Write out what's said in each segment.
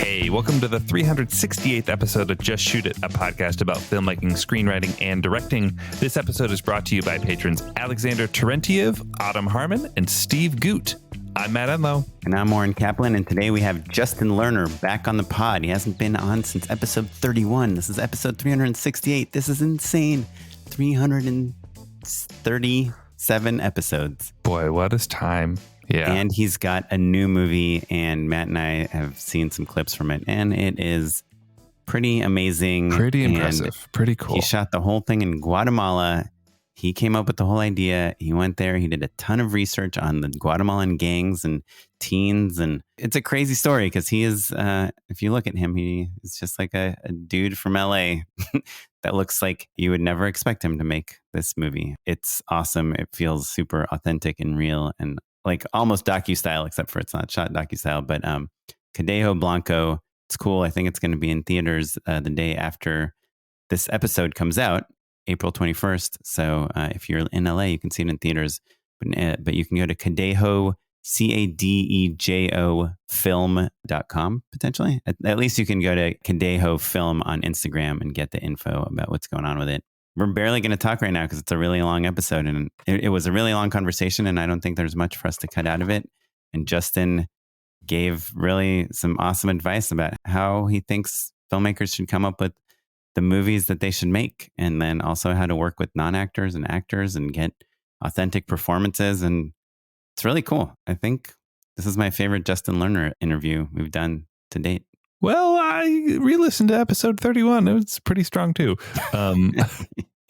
Hey, welcome to the 368th episode of Just Shoot It, a podcast about filmmaking, screenwriting, and directing. This episode is brought to you by patrons Alexander Terentiev, Autumn Harmon, and Steve Goot. I'm Matt Enlow. And I'm Oren Kaplan, and today we have Justin Lerner back on the pod. He hasn't been on since episode 31. This is episode 368. This is insane. 337 episodes. Boy, what is time? Yeah. And he's got a new movie, and Matt and I have seen some clips from it, and it is pretty amazing. Pretty impressive. Pretty cool. He shot the whole thing in Guatemala. He came up with the whole idea. He went there. He did a ton of research on the Guatemalan gangs and teens. And it's a crazy story because he is, if you look at him, he is just like a dude from LA that looks like you would never expect him to make this movie. It's awesome. It feels super authentic and real and like almost docu-style, except for it's not shot docu-style. But Cadejo Blanco, it's cool. I think it's going to be in theaters the day after this episode comes out. April 21st. So if you're in LA, you can see it in theaters, but you can go to Cadejo, Cadejo film.com potentially. At least you can go to Cadejo Film on Instagram and get the info about what's going on with it. We're barely going to talk right now because it's a really long episode and it was a really long conversation and I don't think there's much for us to cut out of it. And Justin gave really some awesome advice about how he thinks filmmakers should come up with the movies that they should make, and then also how to work with non-actors and actors and get authentic performances. And it's really cool. I think this is my favorite Justin Lerner interview we've done to date. Well, I re-listened to episode 31. It was pretty strong too.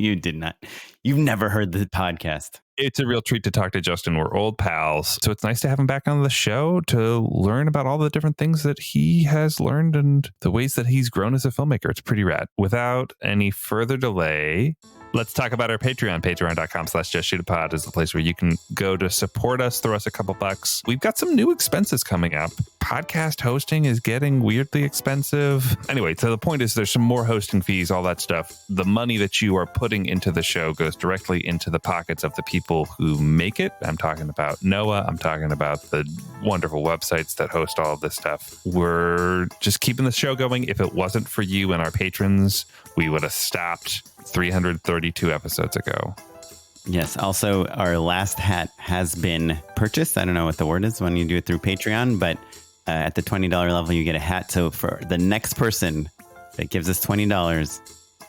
You did not. You've never heard the podcast. It's a real treat to talk to Justin. We're old pals. So it's nice to have him back on the show to learn about all the different things that he has learned and the ways that he's grown as a filmmaker. It's pretty rad. Without any further delay, let's talk about our Patreon. Patreon.com/JustShootItPod is the place where you can go to support us, throw us a couple bucks. We've got some new expenses coming up. Podcast hosting is getting weirdly expensive. Anyway, so the point is there's some more hosting fees, all that stuff. The money that you are putting into the show goes directly into the pockets of the people who make it. I'm talking about Noah. I'm talking about the wonderful websites that host all of this stuff. We're just keeping the show going. If it wasn't for you and our patrons, we would have stopped 332 episodes ago. Yes. Also, our last hat has been purchased. I don't know what the word is when you do it through Patreon, but at the $20 level, you get a hat. So for the next person that gives us $20,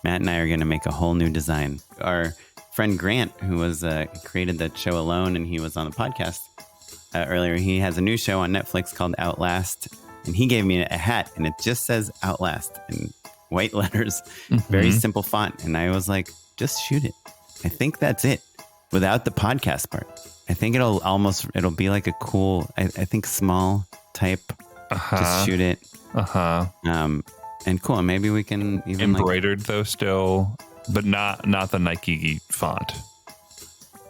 Matt and I are going to make a whole new design. Our friend Grant, who was created that show Alone, and he was on the podcast earlier, he has a new show on Netflix called Outlast, and he gave me a hat, and it just says Outlast in white letters, very simple font. And I was like, just shoot it. I think that's it without the podcast part. I think it'll be like a cool, I think small type, just shoot it. And cool. Maybe we can even embroidered though still, but not the Nike font.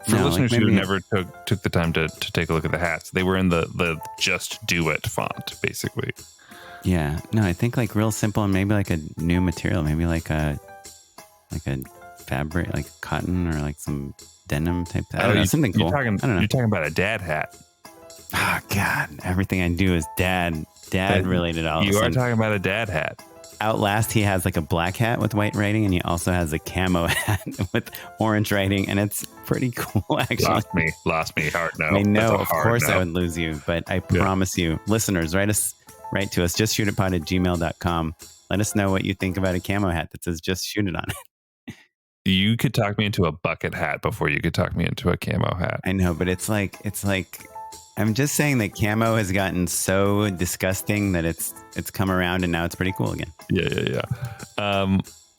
For listeners who never took the time to take a look at the hats, they were in the Just Do It font, basically. Yeah. No, I think like real simple and maybe like a new material, maybe like a fabric, like cotton or like some denim type. I don't know, something cool. I don't know. You're talking about a dad hat. Oh God, everything I do is dad related. You are talking about a dad hat. Outlast, he has like a black hat with white writing, and he also has a camo hat with orange writing, and it's pretty cool, actually. Lost me. Hard no. I know, of course I would lose you, but I promise you, listeners, write to us, justshootitpod@gmail.com. Let us know what you think about a camo hat that says "Just Shoot It" on it. You could talk me into a bucket hat before you could talk me into a camo hat. I know, but it's like I'm just saying that camo has gotten so disgusting that it's come around and now it's pretty cool again. Yeah.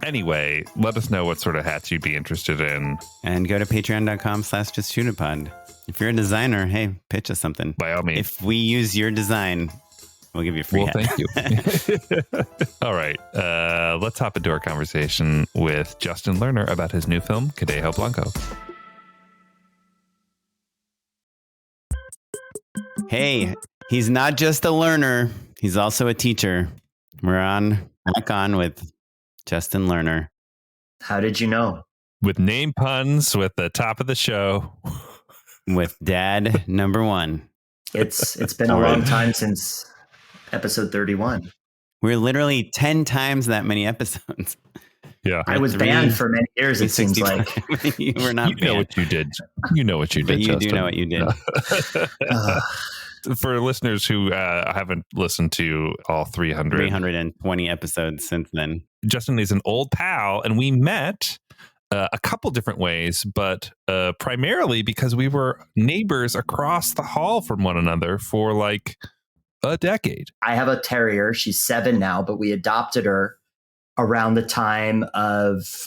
Anyway, let us know what sort of hats you'd be interested in. And go to patreon.com/justshootitpod. If you're a designer, hey, pitch us something. By all means. If we use your design, we'll give you a free hat. Thank you. All right. Let's hop into our conversation with Justin Lerner about his new film, Cadejo Blanco. Hey, he's not just a learner. He's also a teacher. We're back on with Justin Lerner. How did you know? With name puns, with the top of the show. With dad number one. It's been a long time since episode 31. We're literally 10 times that many episodes. Yeah. I was banned for many years, it seems like. You were not You know what you did. You know what you did, but you Justin. do know what you did. For listeners who haven't listened to all 320 episodes since then. Justin is an old pal, and we met a couple different ways, but primarily because we were neighbors across the hall from one another for like a decade. I have a terrier. She's 7 now, but we adopted her around the time of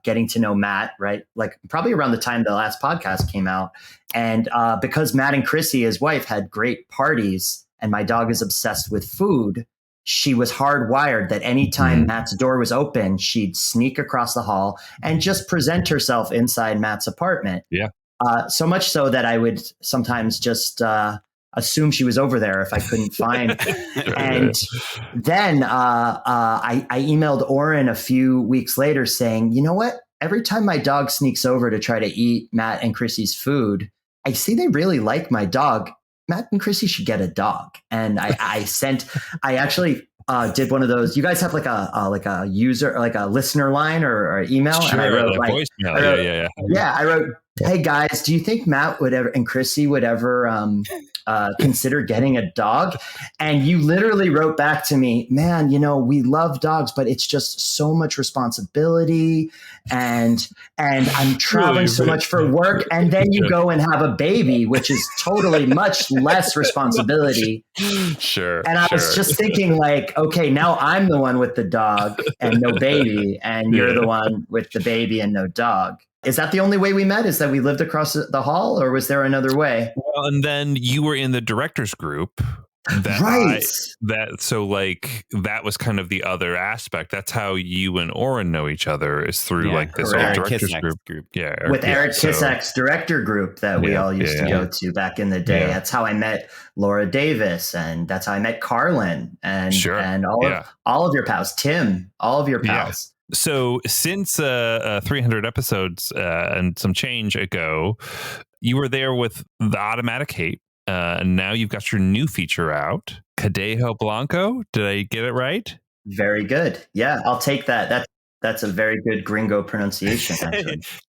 getting to know Matt, right? Like probably around the time the last podcast came out. And because Matt and Chrissy, his wife, had great parties and my dog is obsessed with food, she was hardwired that anytime Matt's door was open, she'd sneak across the hall and just present herself inside Matt's apartment. Yeah. So much so that I would sometimes just assume she was over there if I couldn't find. And then I emailed Oren a few weeks later saying, you know what? Every time my dog sneaks over to try to eat Matt and Chrissy's food, I see they really like my dog. Matt and Chrissy should get a dog. And I actually did one of those. You guys have like a user, like a listener line or email. Sure, and I wrote like voicemail. Yeah. I wrote, hey guys, do you think Matt would ever and Chrissy would ever consider getting a dog? And you literally wrote back to me, man, we love dogs, but it's just so much responsibility and I'm traveling so much for work. And then you go and have a baby, which is totally much less responsibility. Sure. And I was just thinking like, okay, now I'm the one with the dog and no baby, and you're the one with the baby and no dog. Is that the only way we met? Is that we lived across the hall, or was there another way? Well, and then you were in the director's group. Right. That was kind of the other aspect. That's how you and Oren know each other, is through like this old director's group. Yeah. With Eric Kissack's director group that we all used to go to back in the day. Yeah. That's how I met Laura Davis, and that's how I met Carlin and all of your pals, Tim, all of your pals. Yeah. So since 300 episodes and some change ago, you were there with The Automatic Hate. And now you've got your new feature out, Cadejo Blanco. Did I get it right? Very good. Yeah, I'll take that. That's a very good gringo pronunciation.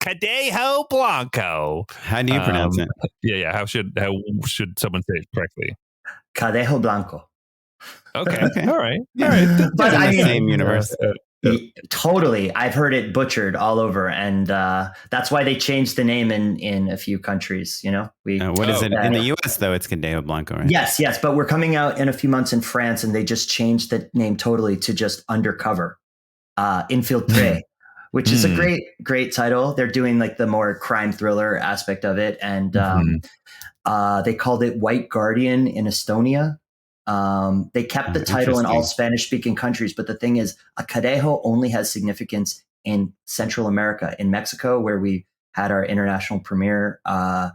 Cadejo Blanco. How do you pronounce it? Yeah. How should someone say it correctly? Cadejo Blanco. Okay. All right. But I mean, same universe. Totally. I've heard it butchered all over. And that's why they changed the name in a few countries. What is it? In the US, though, it's Cadejo Blanco, right? Yes. But we're coming out in a few months in France, and they just changed the name totally to just Undercover, Infiltré, which is a great title. They're doing like the more crime thriller aspect of it. And they called it White Guardian in Estonia. They kept the title in all Spanish-speaking countries, but the thing is, a Cadejo only has significance in Central America. In Mexico, where we had our international premiere, no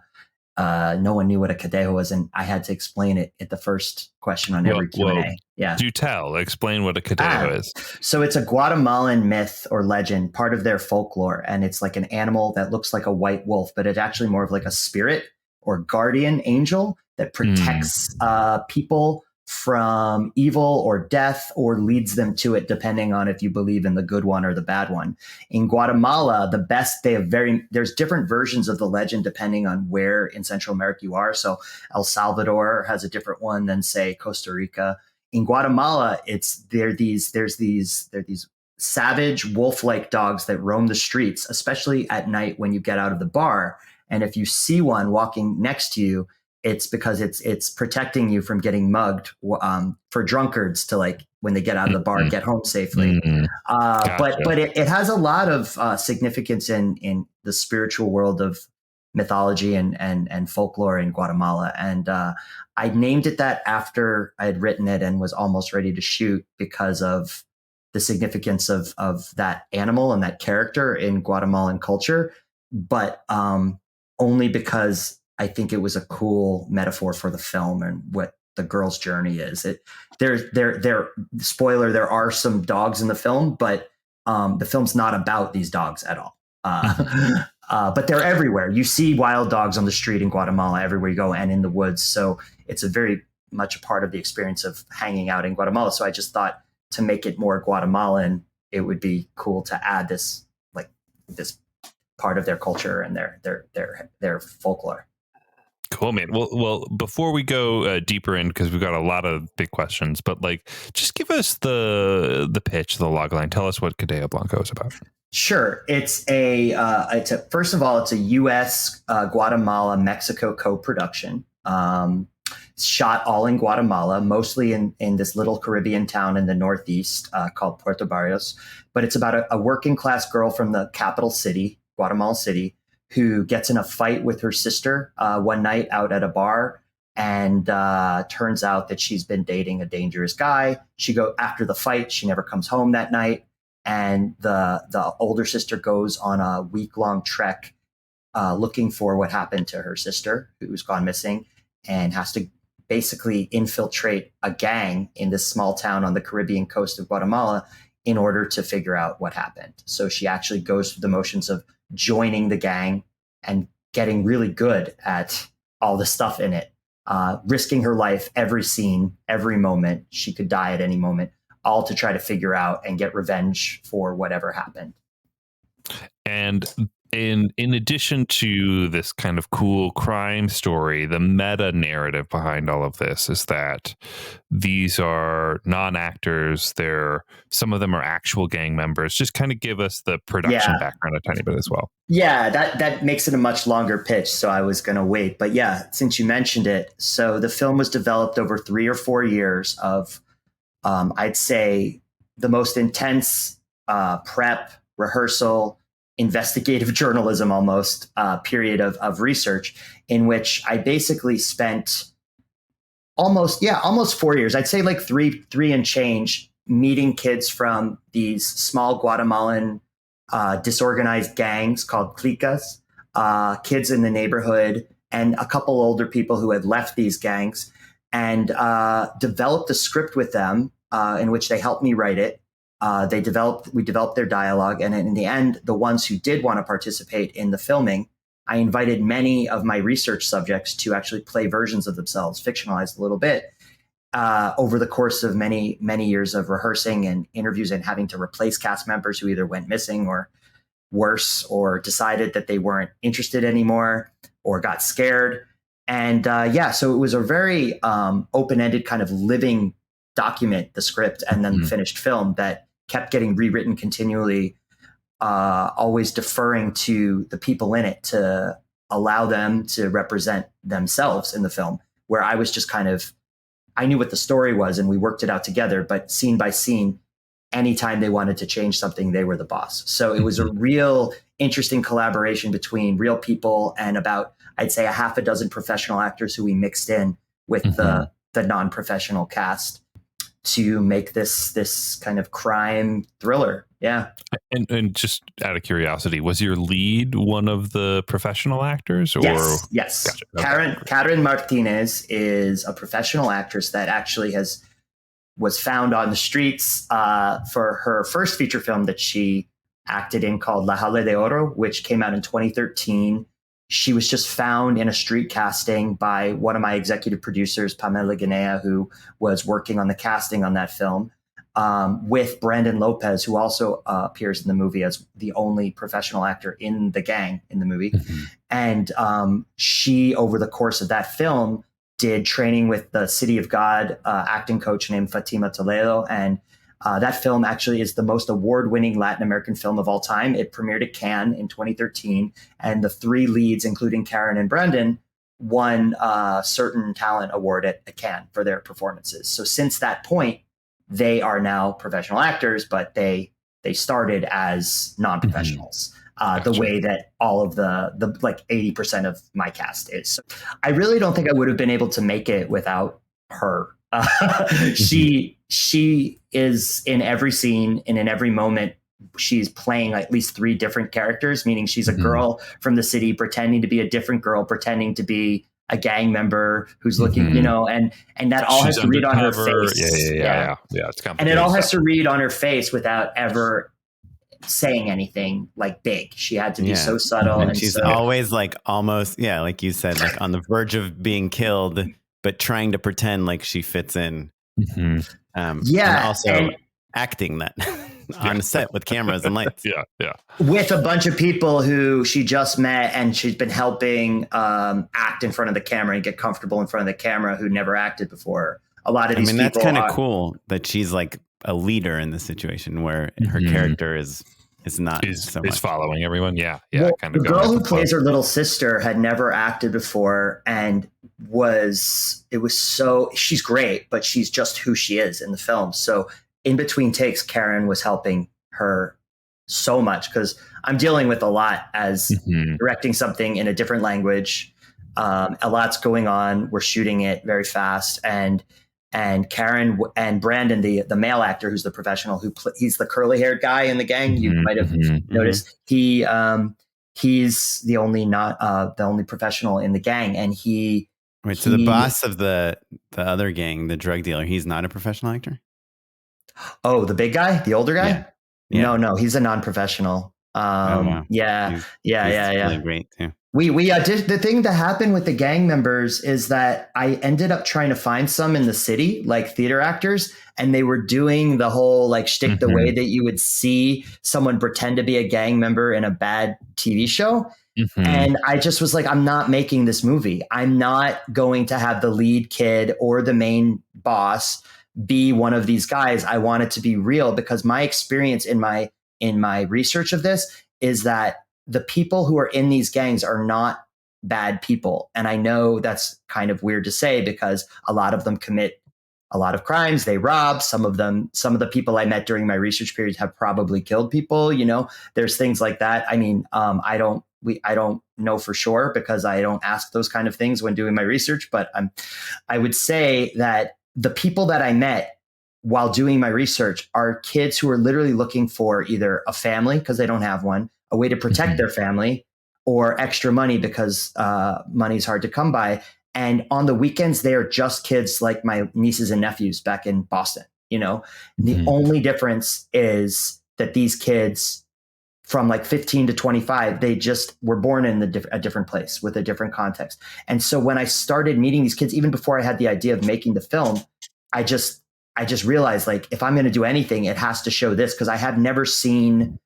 one knew what a Cadejo was, and I had to explain it at the first question on every Q&A. Yeah, do tell. Explain what a Cadejo is. So it's a Guatemalan myth or legend, part of their folklore, and it's like an animal that looks like a white wolf, but it's actually more of like a spirit or guardian angel that protects people from evil or death, or leads them to it, depending on if you believe in the good one or the bad one. In Guatemala, there's different versions of the legend depending on where in Central America you are. So El Salvador has a different one than, say, Costa Rica. In Guatemala, there's these savage wolf-like dogs that roam the streets, especially at night when you get out of the bar. And if you see one walking next to you, it's because it's protecting you from getting mugged, for drunkards to, like, when they get out of the bar, get home safely. Gotcha. But it has a lot of significance in the spiritual world of mythology and folklore in Guatemala. And I named it that after I had written it and was almost ready to shoot, because of the significance of that animal and that character in Guatemalan culture. But only because I think it was a cool metaphor for the film and what the girl's journey is. Spoiler, there are some dogs in the film, but the film's not about these dogs at all. But they're everywhere. You see wild dogs on the street in Guatemala everywhere you go, and in the woods. So it's a very much a part of the experience of hanging out in Guatemala. So I just thought to make it more Guatemalan, it would be cool to add this part of their culture and their folklore. Cool, man. Well, before we go deeper in, because we've got a lot of big questions, but like, just give us the pitch, the logline. Tell us what Cadejo Blanco is about. Sure. It's first of all, it's a U.S. Guatemala Mexico co-production. It's shot all in Guatemala, mostly in this little Caribbean town in the Northeast called Puerto Barrios. But it's about a working class girl from the capital city, Guatemala City, who gets in a fight with her sister one night out at a bar, and turns out that she's been dating a dangerous guy. After the fight, she never comes home that night, and the older sister goes on a week-long trek looking for what happened to her sister, who's gone missing, and has to basically infiltrate a gang in this small town on the Caribbean coast of Guatemala in order to figure out what happened. So she actually goes through the motions of joining the gang and getting really good at all the stuff in it, risking her life every scene, every moment. She could die at any moment, all to try to figure out and get revenge for whatever happened. And in addition to this kind of cool crime story, the meta narrative behind all of this is that these are non-actors. Some of them are actual gang members. Just kind of give us the production background a tiny bit as well. Yeah, that makes it a much longer pitch, so I was going to wait. But yeah, since you mentioned it, so the film was developed over 3 or 4 years of, I'd say, the most intense prep, rehearsal, investigative journalism almost period of research, in which I basically spent almost 4 years. I'd say like three and change, meeting kids from these small Guatemalan disorganized gangs called clicas, kids in the neighborhood, and a couple older people who had left these gangs, and developed a script with them in which they helped me write it. We developed their dialogue. And in the end, the ones who did want to participate in the filming, I invited many of my research subjects to actually play versions of themselves, fictionalized a little bit, over the course of many, many years of rehearsing and interviews and having to replace cast members who either went missing or worse, or decided that they weren't interested anymore or got scared. And so it was a very open-ended kind of living document, the script, and then the finished film that kept getting rewritten continually, always deferring to the people in it to allow them to represent themselves in the film, where I was just I knew what the story was and we worked it out together, but scene by scene, anytime they wanted to change something, they were the boss. So it was a real interesting collaboration between real people and about, I'd say, a half a dozen professional actors who we mixed in with the non-professional cast to make this kind of crime thriller. Yeah. And just out of curiosity, was your lead one of the professional actors? Or? Yes. Gotcha. Okay. Karen Martinez is a professional actress that actually was found on the streets for her first feature film that she acted in called La Jaula de Oro, which came out in 2013. She was just found in a street casting by one of my executive producers, Pamela Guinea, who was working on the casting on that film, with Brandon Lopez, who also appears in the movie as the only professional actor in the gang in the movie. And she, over the course of that film, did training with the City of God acting coach named Fatima Toledo. And that film actually is the most award-winning Latin American film of all time. It premiered at Cannes in 2013, and the 3 leads, including Karen and Brendan, won a certain talent award at Cannes for their performances. So since that point, they are now professional actors, but they started as non-professionals. The way that all of the like 80% of my cast is. So I really don't think I would have been able to make it without her. She is in every scene and in every moment. She's playing at least 3 different characters, meaning she's a girl from the city pretending to be a different girl, pretending to be a gang member who's looking, and that all has to read on her face. Yeah. It's complicated. And it all has to read on her face without ever saying anything like big. She had to be so subtle. And she's always like almost, like you said, like on the verge of being killed, but trying to pretend like she fits in. And also acting that on set with cameras and lights. Yeah. With a bunch of people who she just met and she's been helping act in front of the camera and get comfortable in front of the camera who never acted before. A lot of these people. That's kind of cool that she's like a leader in this situation where her character is not is much. Following everyone. Yeah. Well, Kind of the girl who plays her little sister had never acted before and she's great, but she's just who she is in the film. So in between takes, Karen was helping her so much because I'm dealing with a lot as directing something in a different language. A lot's going on. We're shooting it very fast. And Karen and Brandon, the male actor who's the professional, he's the curly haired guy in the gang. You might have noticed he's the only professional in the gang. And so the boss of the other gang, the drug dealer, he's not a professional actor? Oh, the big guy, the older guy? Yeah. No, he's a non-professional. Wow. Yeah. Really great too. We did the thing that happened with the gang members is that I ended up trying to find some in the city, like theater actors, and they were doing the whole like shtick the way that you would see someone pretend to be a gang member in a bad TV show. And I just was like, I'm not making this movie. I'm not going to have the lead kid or the main boss be one of these guys. I want it to be real because my experience in my research of this is that the people who are in these gangs are not bad people. And I know that's kind of weird to say because a lot of them commit a lot of crimes. They rob. Some of the people I met during my research period have probably killed people. You know, there's things like that. I mean, I don't know for sure because I don't ask those kind of things when doing my research. But I would say that the people that I met while doing my research are kids who are literally looking for either a family because they don't have one, a way to protect their family, or extra money because money's hard to come by. And on the weekends, they are just kids like my nieces and nephews back in Boston. You know, the only difference is that these kids from like 15 to 25, they just were born in a different place with a different context. And so when I started meeting these kids, even before I had the idea of making the film, I just realized like, if I'm going to do anything, it has to show this because I have never seen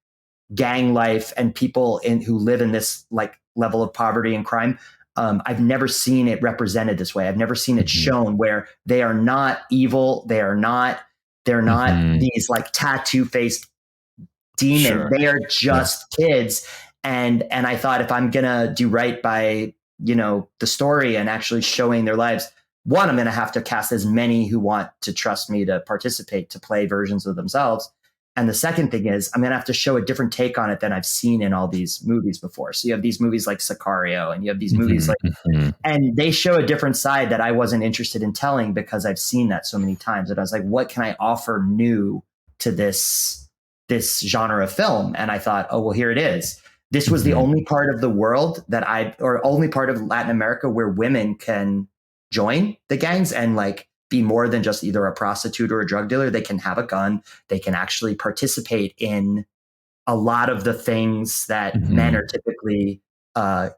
gang life and people who live in this like level of poverty and crime. I've never seen it represented this way. I've never seen it shown where they are not evil. They're not these like tattoo faced demons. Sure. They are just kids. And I thought if I'm going to do right by, you know, the story and actually showing their lives, one, I'm going to have to cast as many who want to trust me to participate, to play versions of themselves. And the second thing is I'm going to have to show a different take on it than I've seen in all these movies before. So you have these movies like Sicario and you have these movies like, and they show a different side that I wasn't interested in telling because I've seen that so many times. And I was like, what can I offer new to this genre of film? And I thought, oh, well, here it is. This was the only part of the world or only part of Latin America where women can join the gangs and like be more than just either a prostitute or a drug dealer. They can have a gun. They can actually participate in a lot of the things that men are typically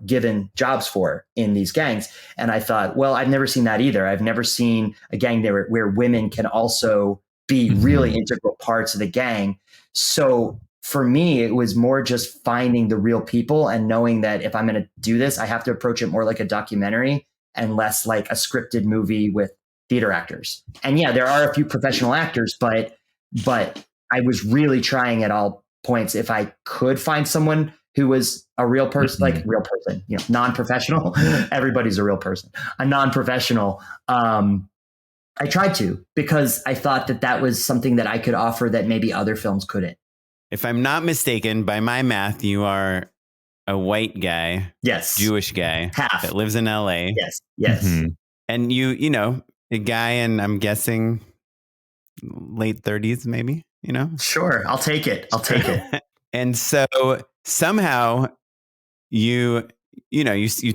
given jobs for in these gangs. And I thought, well, I've never seen that either. I've never seen a gang there where women can also be really integral parts of the gang. So for me, it was more just finding the real people and knowing that if I'm going to do this, I have to approach it more like a documentary and less like a scripted movie with theater actors. And yeah, there are a few professional actors, but I was really trying at all points if I could find someone who was a real person, like real person, you know, non-professional. Everybody's a real person. A non-professional. I tried to because I thought that was something that I could offer that maybe other films couldn't. If I'm not mistaken, by my math, you are a white guy, yes, Jewish guy, half that lives in LA. Yes. And you know, a guy, and I'm guessing late 30s, maybe, you know? Sure. I'll take it. And so somehow you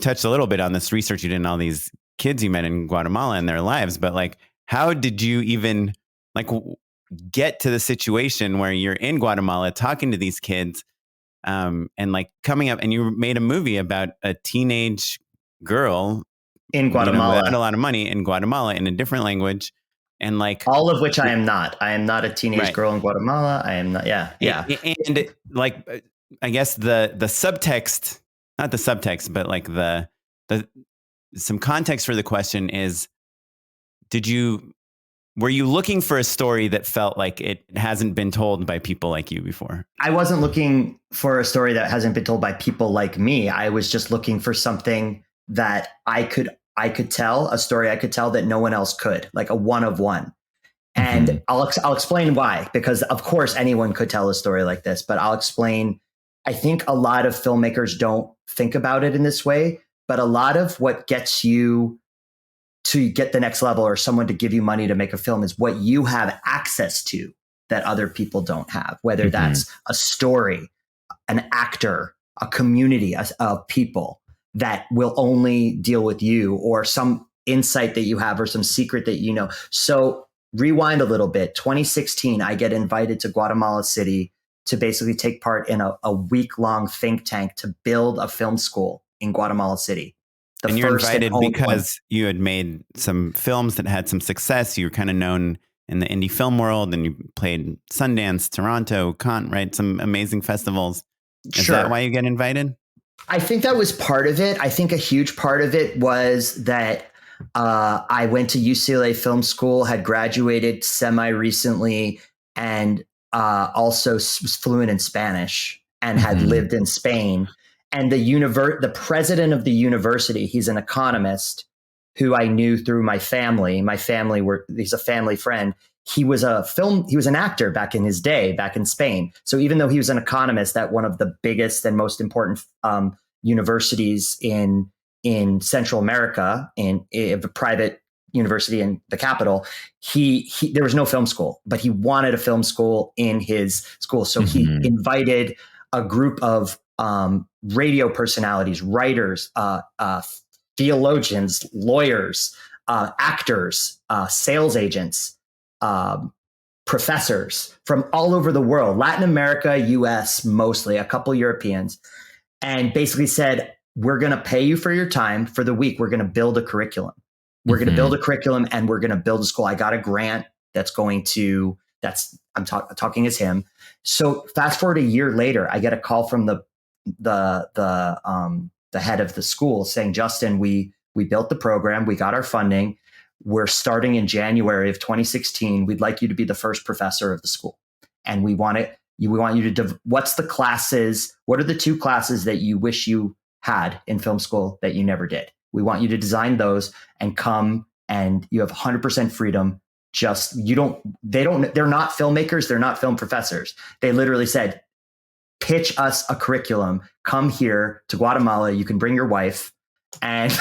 touched a little bit on this research you did on all these kids you met in Guatemala and their lives, but like, how did you even like get to the situation where you're in Guatemala talking to these kids and like coming up, and you made a movie about a teenage girl in Guatemala, without a lot of money in Guatemala in a different language, And like all of which I am not. I am not a teenage Right. girl in Guatemala. I am not. Yeah. And like, I guess the subtext, not the subtext, but like the some context for the question is, were you looking for a story that felt like it hasn't been told by people like you before? I wasn't looking for a story that hasn't been told by people like me. I was just looking for something that I could tell, a story I could tell that no one else could, like a one of one. And I'll explain why, because of course anyone could tell a story like this, but I'll explain. I think a lot of filmmakers don't think about it in this way, but a lot of what gets you to get the next level or someone to give you money to make a film is what you have access to that other people don't have, whether that's a story, an actor, a community of people that will only deal with you, or some insight that you have, or some secret that you know. So rewind a little bit. 2016, I get invited to Guatemala City to basically take part in a week-long think tank to build a film school in Guatemala City. And you're invited because you had made some films that had some success. You were kind of known in the indie film world, and you played Sundance, Toronto, Cannes, right? Some amazing festivals. Is that why you get invited? I think that was part of it. I think a huge part of it was that I went to UCLA Film School, had graduated semi-recently, and also was fluent in Spanish and had lived in Spain. And the president of the university, he's an economist who I knew through my family. He's a family friend. He was an actor back in his day, back in Spain. So even though he was an economist at one of the biggest and most important universities in Central America, in a private university in the capital, there was no film school, but he wanted a film school in his school. So he invited a group of radio personalities, writers, theologians, lawyers, actors, sales agents, professors from all over the world, Latin America, US, mostly, a couple Europeans, and basically said, we're going to pay you for your time for the week. We're going to build a curriculum. We're going to build a curriculum, and we're going to build a school. I got a grant I'm talking as him. So fast forward a year later, I get a call from the head of the school saying, Justin, we built the program. We got our funding. We're starting in January of 2016. We'd like you to be the first professor of the school. And we want you to, what's the classes? What are the 2 classes that you wish you had in film school that you never did? We want you to design those and come, and you have 100% freedom. They're not filmmakers. They're not film professors. They literally said, pitch us a curriculum. Come here to Guatemala. You can bring your wife. And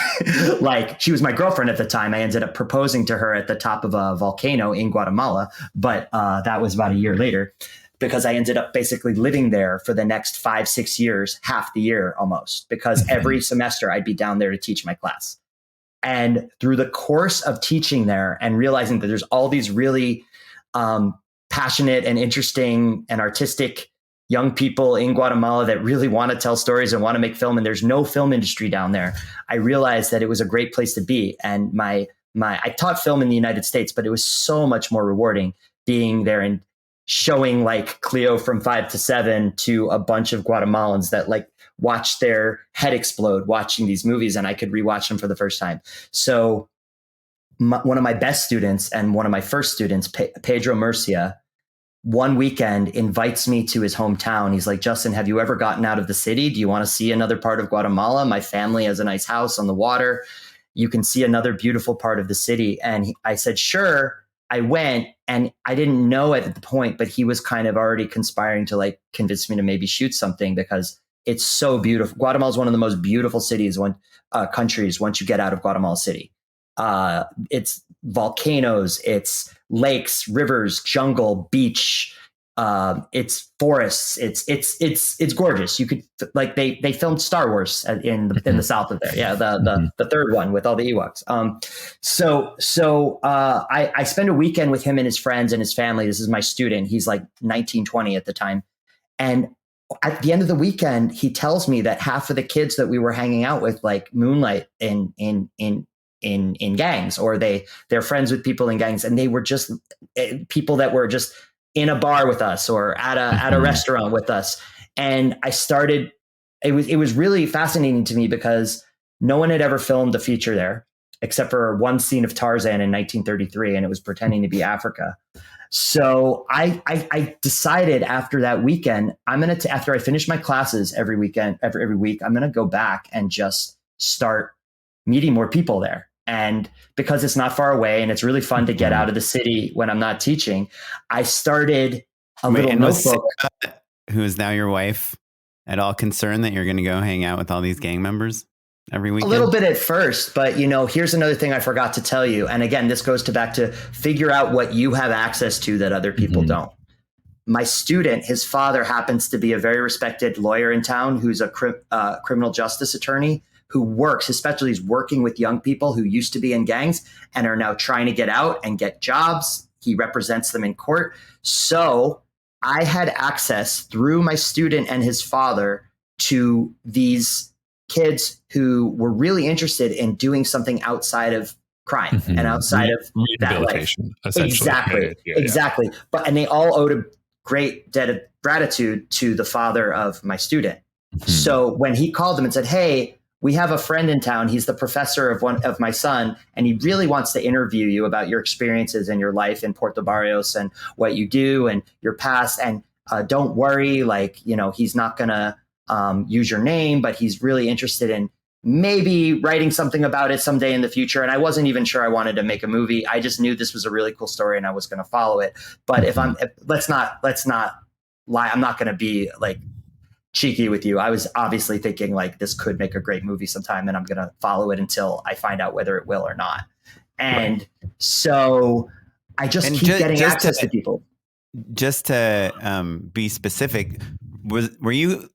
like, she was my girlfriend at the time. I ended up proposing to her at the top of a volcano in Guatemala. But that was about a year later, because I ended up basically living there for the next 5-6 years, half the year almost, because every semester I'd be down there to teach my class. And through the course of teaching there and realizing that there's all these really passionate and interesting and artistic young people in Guatemala that really want to tell stories and want to make film, and there's no film industry down there, I realized that it was a great place to be. And I taught film in the United States, but it was so much more rewarding being there and showing like Cleo from 5 to 7 to a bunch of Guatemalans that like watched their head explode watching these movies, and I could rewatch them for the first time. So one of my best students and one of my first students, Pedro Murcia, one weekend invites me to his hometown. He's like, Justin, have you ever gotten out of the city? Do you want to see another part of Guatemala? My family has a nice house on the water. You can see another beautiful part of the city. And I said, sure. I went, and I didn't know at the point, but he was kind of already conspiring to like convince me to maybe shoot something, because it's so beautiful. Guatemala is one of the most beautiful countries once you get out of Guatemala City. It's volcanoes, it's lakes, rivers, jungle, beach, it's forests. It's gorgeous. You could like they filmed Star Wars in the south of there. Yeah, the third one with all the Ewoks. So I spent a weekend with him and his friends and his family. This is my student. He's like 19, 20 at the time, and at the end of the weekend, he tells me that half of the kids that we were hanging out with, like moonlight in in gangs, or they're friends with people in gangs, and they were just people that were just in a bar with us or at a restaurant with us. And I started, it was really fascinating to me because no one had ever filmed a feature there except for one scene of Tarzan in 1933, and it was pretending to be Africa. So I decided after that weekend, after I finish my classes every week, I'm going to go back and just start meeting more people there. And because it's not far away and it's really fun to get out of the city when I'm not teaching, I started a little notebook. Sarah, who is now your wife, at all concerned that you're going to go hang out with all these gang members every weekend? A little bit at first, but here's another thing I forgot to tell you. And again, this goes back to figure out what you have access to that other people don't. My student, his father happens to be a very respected lawyer in town who's a criminal justice attorney who works, his specialty is working with young people who used to be in gangs and are now trying to get out and get jobs. He represents them in court. So I had access through my student and his father to these kids who were really interested in doing something outside of crime and outside of that life. Exactly. Exactly. And they all owed a great debt of gratitude to the father of my student. So when he called them and said, "Hey, we have a friend in town. He's the professor of one of my son, and he really wants to interview you about your experiences and your life in Puerto Barrios and what you do and your past. And don't worry, he's not going to use your name, but he's really interested in maybe writing something about it someday in the future." And I wasn't even sure I wanted to make a movie. I just knew this was a really cool story and I was going to follow it. But let's not lie. I'm not going to be cheeky with you. I was obviously thinking this could make a great movie sometime, and I'm going to follow it until I find out whether it will or not. And so I just keep getting access to people. Just to be specific, were you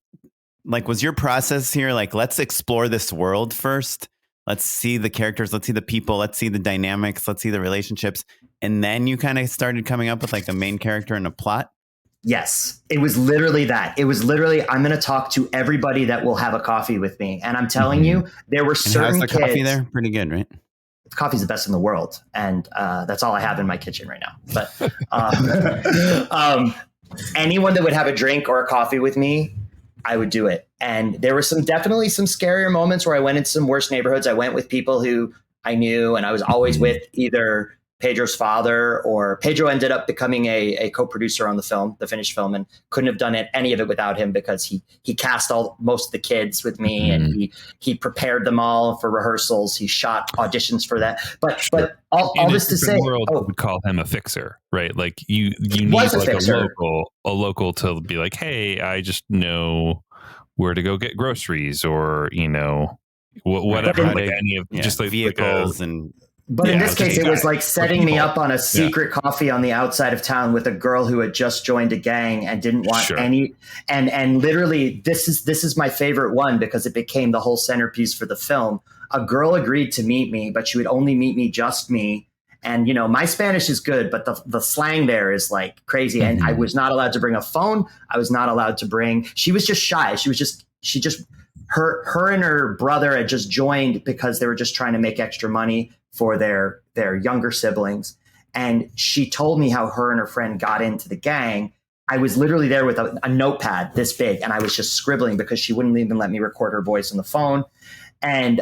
was your process here let's explore this world first? Let's see the characters. Let's see the people. Let's see the dynamics. Let's see the relationships. And then you kind of started coming up with a main character and a plot? Yes, it was literally that. It was literally, I'm going to talk to everybody that will have a coffee with me. And I'm telling you, there were certain kids. Coffee there? Pretty good, right? Coffee's the best in the world. And that's all I have in my kitchen right now. But anyone that would have a drink or a coffee with me, I would do it. And there were definitely some scarier moments where I went into some worse neighborhoods. I went with people who I knew, and I was always with either Pedro's father, or Pedro ended up becoming a co-producer on the finished film, and couldn't have done any of it without him because he cast most of the kids with me, and he prepared them all for rehearsals. He shot auditions for that. But all this to say, would call him a fixer, right? You need a local to be hey, I just know where to go get groceries, or whatever, any of just vehicles and. But in this case, it was setting me up on a secret coffee on the outside of town with a girl who had just joined a gang and didn't want any. And literally, this is my favorite one because it became the whole centerpiece for the film. A girl agreed to meet me, but she would only meet me, just me. And, my Spanish is good, but the slang there is crazy. And I was not allowed to bring a phone. I was not allowed to bring. She was just shy. Her and her brother had just joined because they were just trying to make extra money for their younger siblings. And she told me how her and her friend got into the gang. I was literally there with a notepad this big, and I was just scribbling because she wouldn't even let me record her voice on the phone. And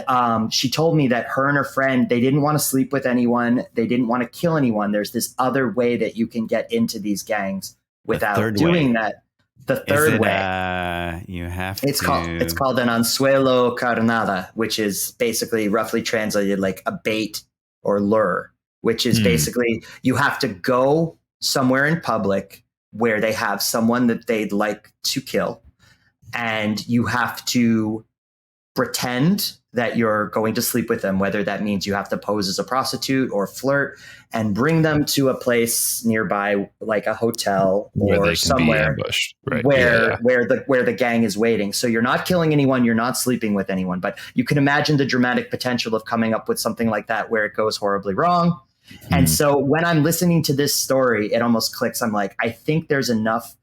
she told me that her and her friend, they didn't want to sleep with anyone. They didn't want to kill anyone. There's this other way that you can get into these gangs without doing that. The third way, you have it's called an anzuelo carnada, which is basically roughly translated a bait or lure, which is basically you have to go somewhere in public where they have someone that they'd like to kill, and you have to pretend that you're going to sleep with them, whether that means you have to pose as a prostitute or flirt, and bring them to a place nearby, like a hotel or somewhere where the gang is waiting. So you're not killing anyone, you're not sleeping with anyone, but you can imagine the dramatic potential of coming up with something like that where it goes horribly wrong. And so when I'm listening to this story, it almost clicks. I'm like, I think there's enough,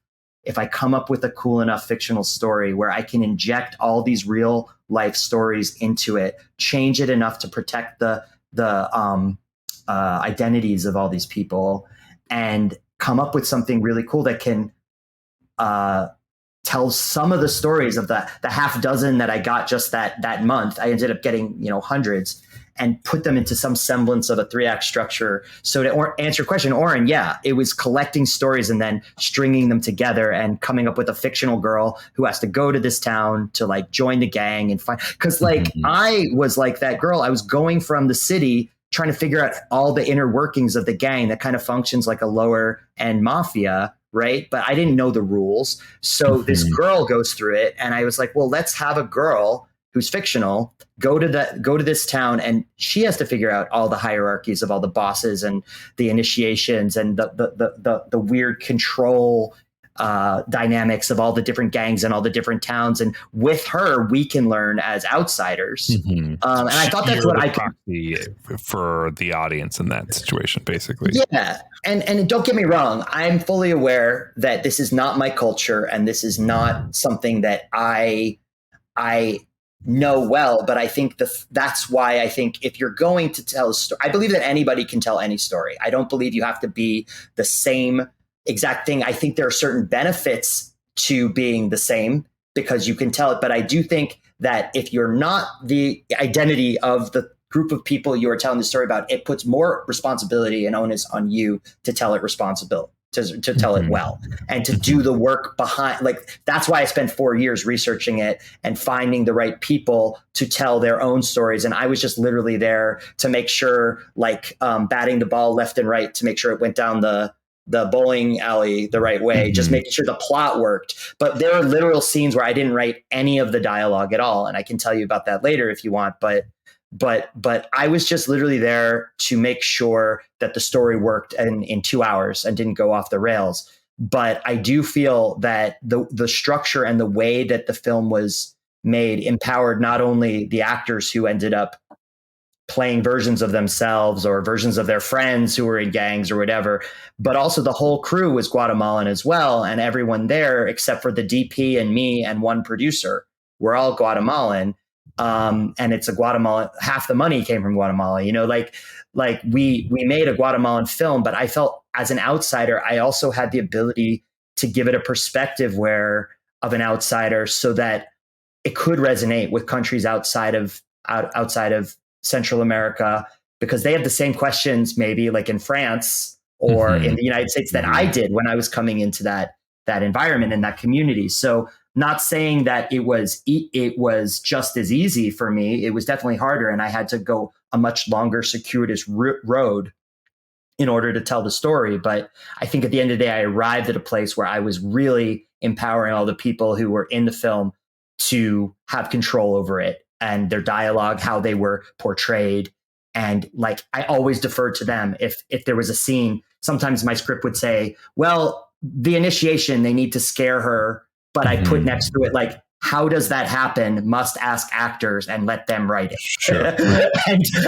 if I come up with a cool enough fictional story where I can inject all these real life stories into it, change it enough to protect the identities of all these people and come up with something really cool that can tell some of the stories of the half dozen that I got just that month. I ended up getting, hundreds, and put them into some semblance of a 3-act structure. So to answer your question, Oren, yeah, it was collecting stories and then stringing them together and coming up with a fictional girl who has to go to this town to like join the gang and find, because like I was like that girl. I was going from the city trying to figure out all the inner workings of the gang that kind of functions like a lower end mafia, right? But I didn't know the rules. So this girl goes through it, and I was like, well, let's have a girl who's fictional go to this town, and she has to figure out all the hierarchies of all the bosses and the initiations and the weird control dynamics of all the different gangs and all the different towns. And with her, we can learn as outsiders. And I thought that's what I could for the audience in that situation, basically. Yeah. And don't get me wrong, I'm fully aware that this is not my culture and this is not something that I know well, but I think that's why I think if you're going to tell a story, I believe that anybody can tell any story. I don't believe you have to be the same exact thing. I think there are certain benefits to being the same because you can tell it. But I do think that if you're not the identity of the group of people you are telling the story about, it puts more responsibility and onus on you to tell it responsible, to tell it well, and to do the work behind. Like, that's why I spent 4 years researching it and finding the right people to tell their own stories. And I was just literally there to make sure, like, batting the ball left and right to make sure it went down the bowling alley the right way, just making sure the plot worked. But there are literal scenes where I didn't write any of the dialogue at all. And I can tell you about that later if you want. But I was just literally there to make sure that the story worked in 2 hours and didn't go off the rails. But I do feel that the structure and the way that the film was made empowered not only the actors who ended up playing versions of themselves or versions of their friends who were in gangs or whatever, but also the whole crew was Guatemalan as well. And everyone there, except for the DP and me and one producer, were all Guatemalan. And it's a Guatemalan, half the money came from Guatemala, like we made a Guatemalan film, but I felt as an outsider, I also had the ability to give it a perspective of an outsider so that it could resonate with countries outside of Central America, because they have the same questions, maybe like in France or in the United States that I did when I was coming into that environment and that community. So not saying that it was just as easy for me. It was definitely harder, and I had to go a much longer, circuitous road in order to tell the story. But I think at the end of the day, I arrived at a place where I was really empowering all the people who were in the film to have control over it and their dialogue, how they were portrayed. And like, I always deferred to them. If there was a scene, sometimes my script would say, well, the initiation, they need to scare her. But I put next to it, like, how does that happen? Must ask actors and let them write it. Sure.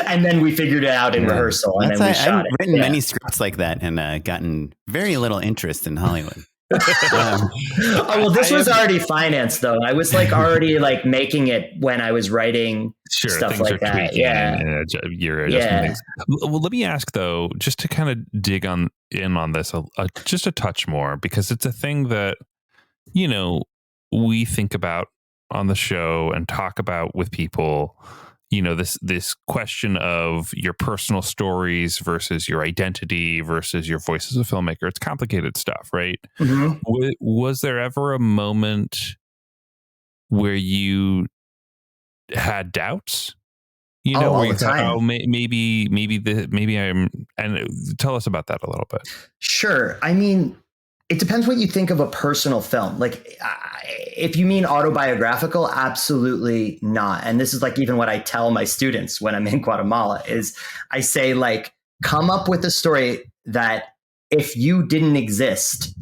and then we figured it out in rehearsal, and then we shot it. I've written many scripts like that and gotten very little interest in Hollywood. Well, this was already financed, though. I was like already like making it when I was writing stuff like that. Yeah. Well, let me ask though, just to kind of dig in on this just a touch more, because it's a thing that, we think about on the show and talk about with people, this question of your personal stories versus your identity versus your voice as a filmmaker. It's complicated stuff, right? Was there ever a moment where you had doubts? All the time. Maybe I'm, and tell us about that a little bit. Sure. I mean, it depends what you think of a personal film. Like, if you mean autobiographical, absolutely not. And this is like even what I tell my students when I'm in Guatemala is I say, like, come up with a story that if you didn't exist,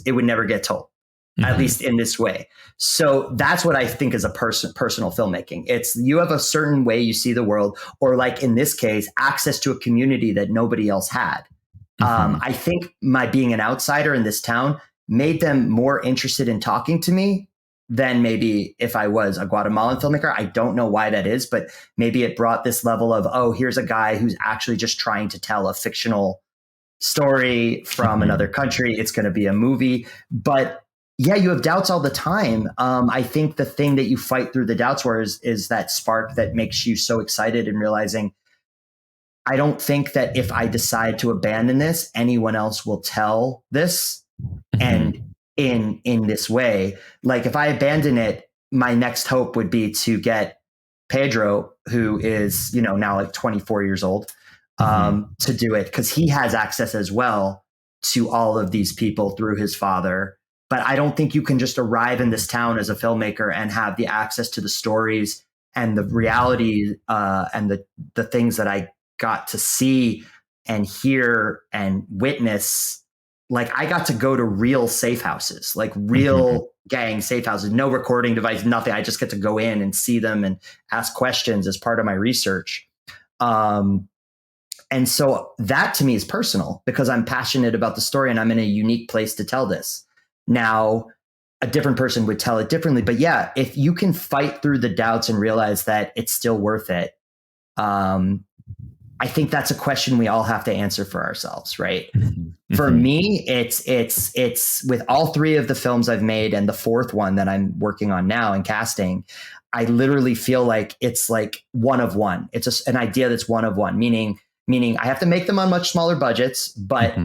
it would never get told, at least in this way. So that's what I think is a personal filmmaking. It's you have a certain way you see the world, or like in this case, access to a community that nobody else had. I think my being an outsider in this town made them more interested in talking to me than maybe if I was a Guatemalan filmmaker. I don't know why that is, but maybe it brought this level of, oh, here's a guy who's actually just trying to tell a fictional story from another country. It's going to be a movie. But yeah, you have doubts all the time. I think the thing that you fight through the doubts for is that spark that makes you so excited and realizing, I don't think that if I decide to abandon this, anyone else will tell this. And in this way, like if I abandon it, my next hope would be to get Pedro, who is, now like 24 years old, to do it, because he has access as well to all of these people through his father. But I don't think you can just arrive in this town as a filmmaker and have the access to the stories and the reality and the things that I got to see and hear and witness. Like I got to go to real safe houses, like real gang safe houses, no recording device, nothing. I just get to go in and see them and ask questions as part of my research. And so that to me is personal because I'm passionate about the story and I'm in a unique place to tell this. Now, a different person would tell it differently, but yeah, if you can fight through the doubts and realize that it's still worth it, I think that's a question we all have to answer for ourselves, right? For me, it's with all three of the films I've made and the fourth one that I'm working on now and casting, I literally feel like it's like one of one. It's just an idea that's one of one, meaning I have to make them on much smaller budgets, but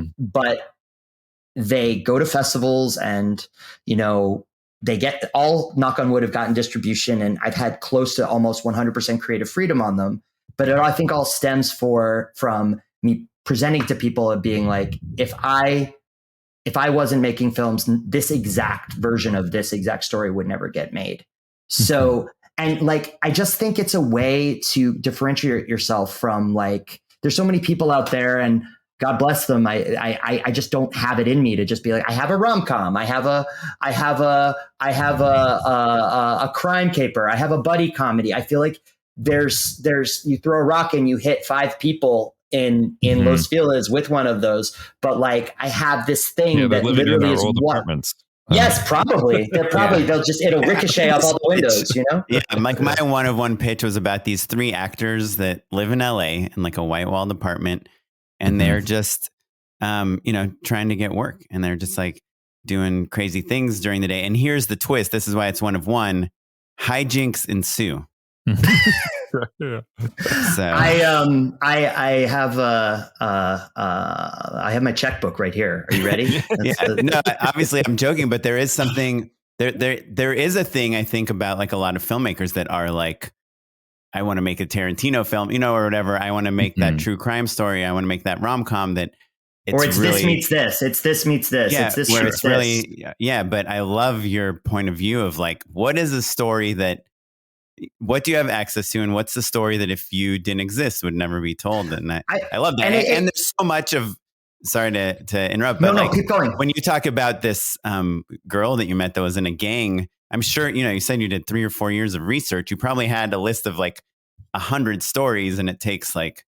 they go to festivals and, they get all, knock on wood, have gotten distribution, and I've had close to almost 100% creative freedom on them. But it, I think, all stems from me presenting to people and being like, if I wasn't making films, this exact version of this exact story would never get made. So, and like, I just think it's a way to differentiate yourself from like, there's so many people out there, and God bless them. I just don't have it in me to just be like, I have a rom-com, I have a crime caper, I have a buddy comedy. I feel like there's you throw a rock and you hit 5 people in Los Feliz with one of those, but like I have this thing that literally is one. Apartments. Yes, probably. It'll ricochet off all the windows, Yeah, like my one of one pitch was about these 3 actors that live in LA in like a white walled apartment, and they're just trying to get work, and they're just like doing crazy things during the day. And here's the twist. This is why it's one of one. Hijinks ensue. So I have my checkbook right here. Are you ready? No, obviously I'm joking, but there is something there is a thing I think about, like a lot of filmmakers that are like, I want to make a Tarantino film, or whatever. I want to make that true crime story. I want to make that rom-com that it's really, this meets this. It's this meets this. Yeah, it's this where meets it's really, yeah. But I love your point of view of like, what is a story what do you have access to, and what's the story that if you didn't exist would never be told? And I love that. And there's so much of, sorry to interrupt, but no, keep going. When you talk about this girl that you met that was in a gang, I'm sure, you said you did 3 or 4 years of research. You probably had a list of like 100 stories, and it takes like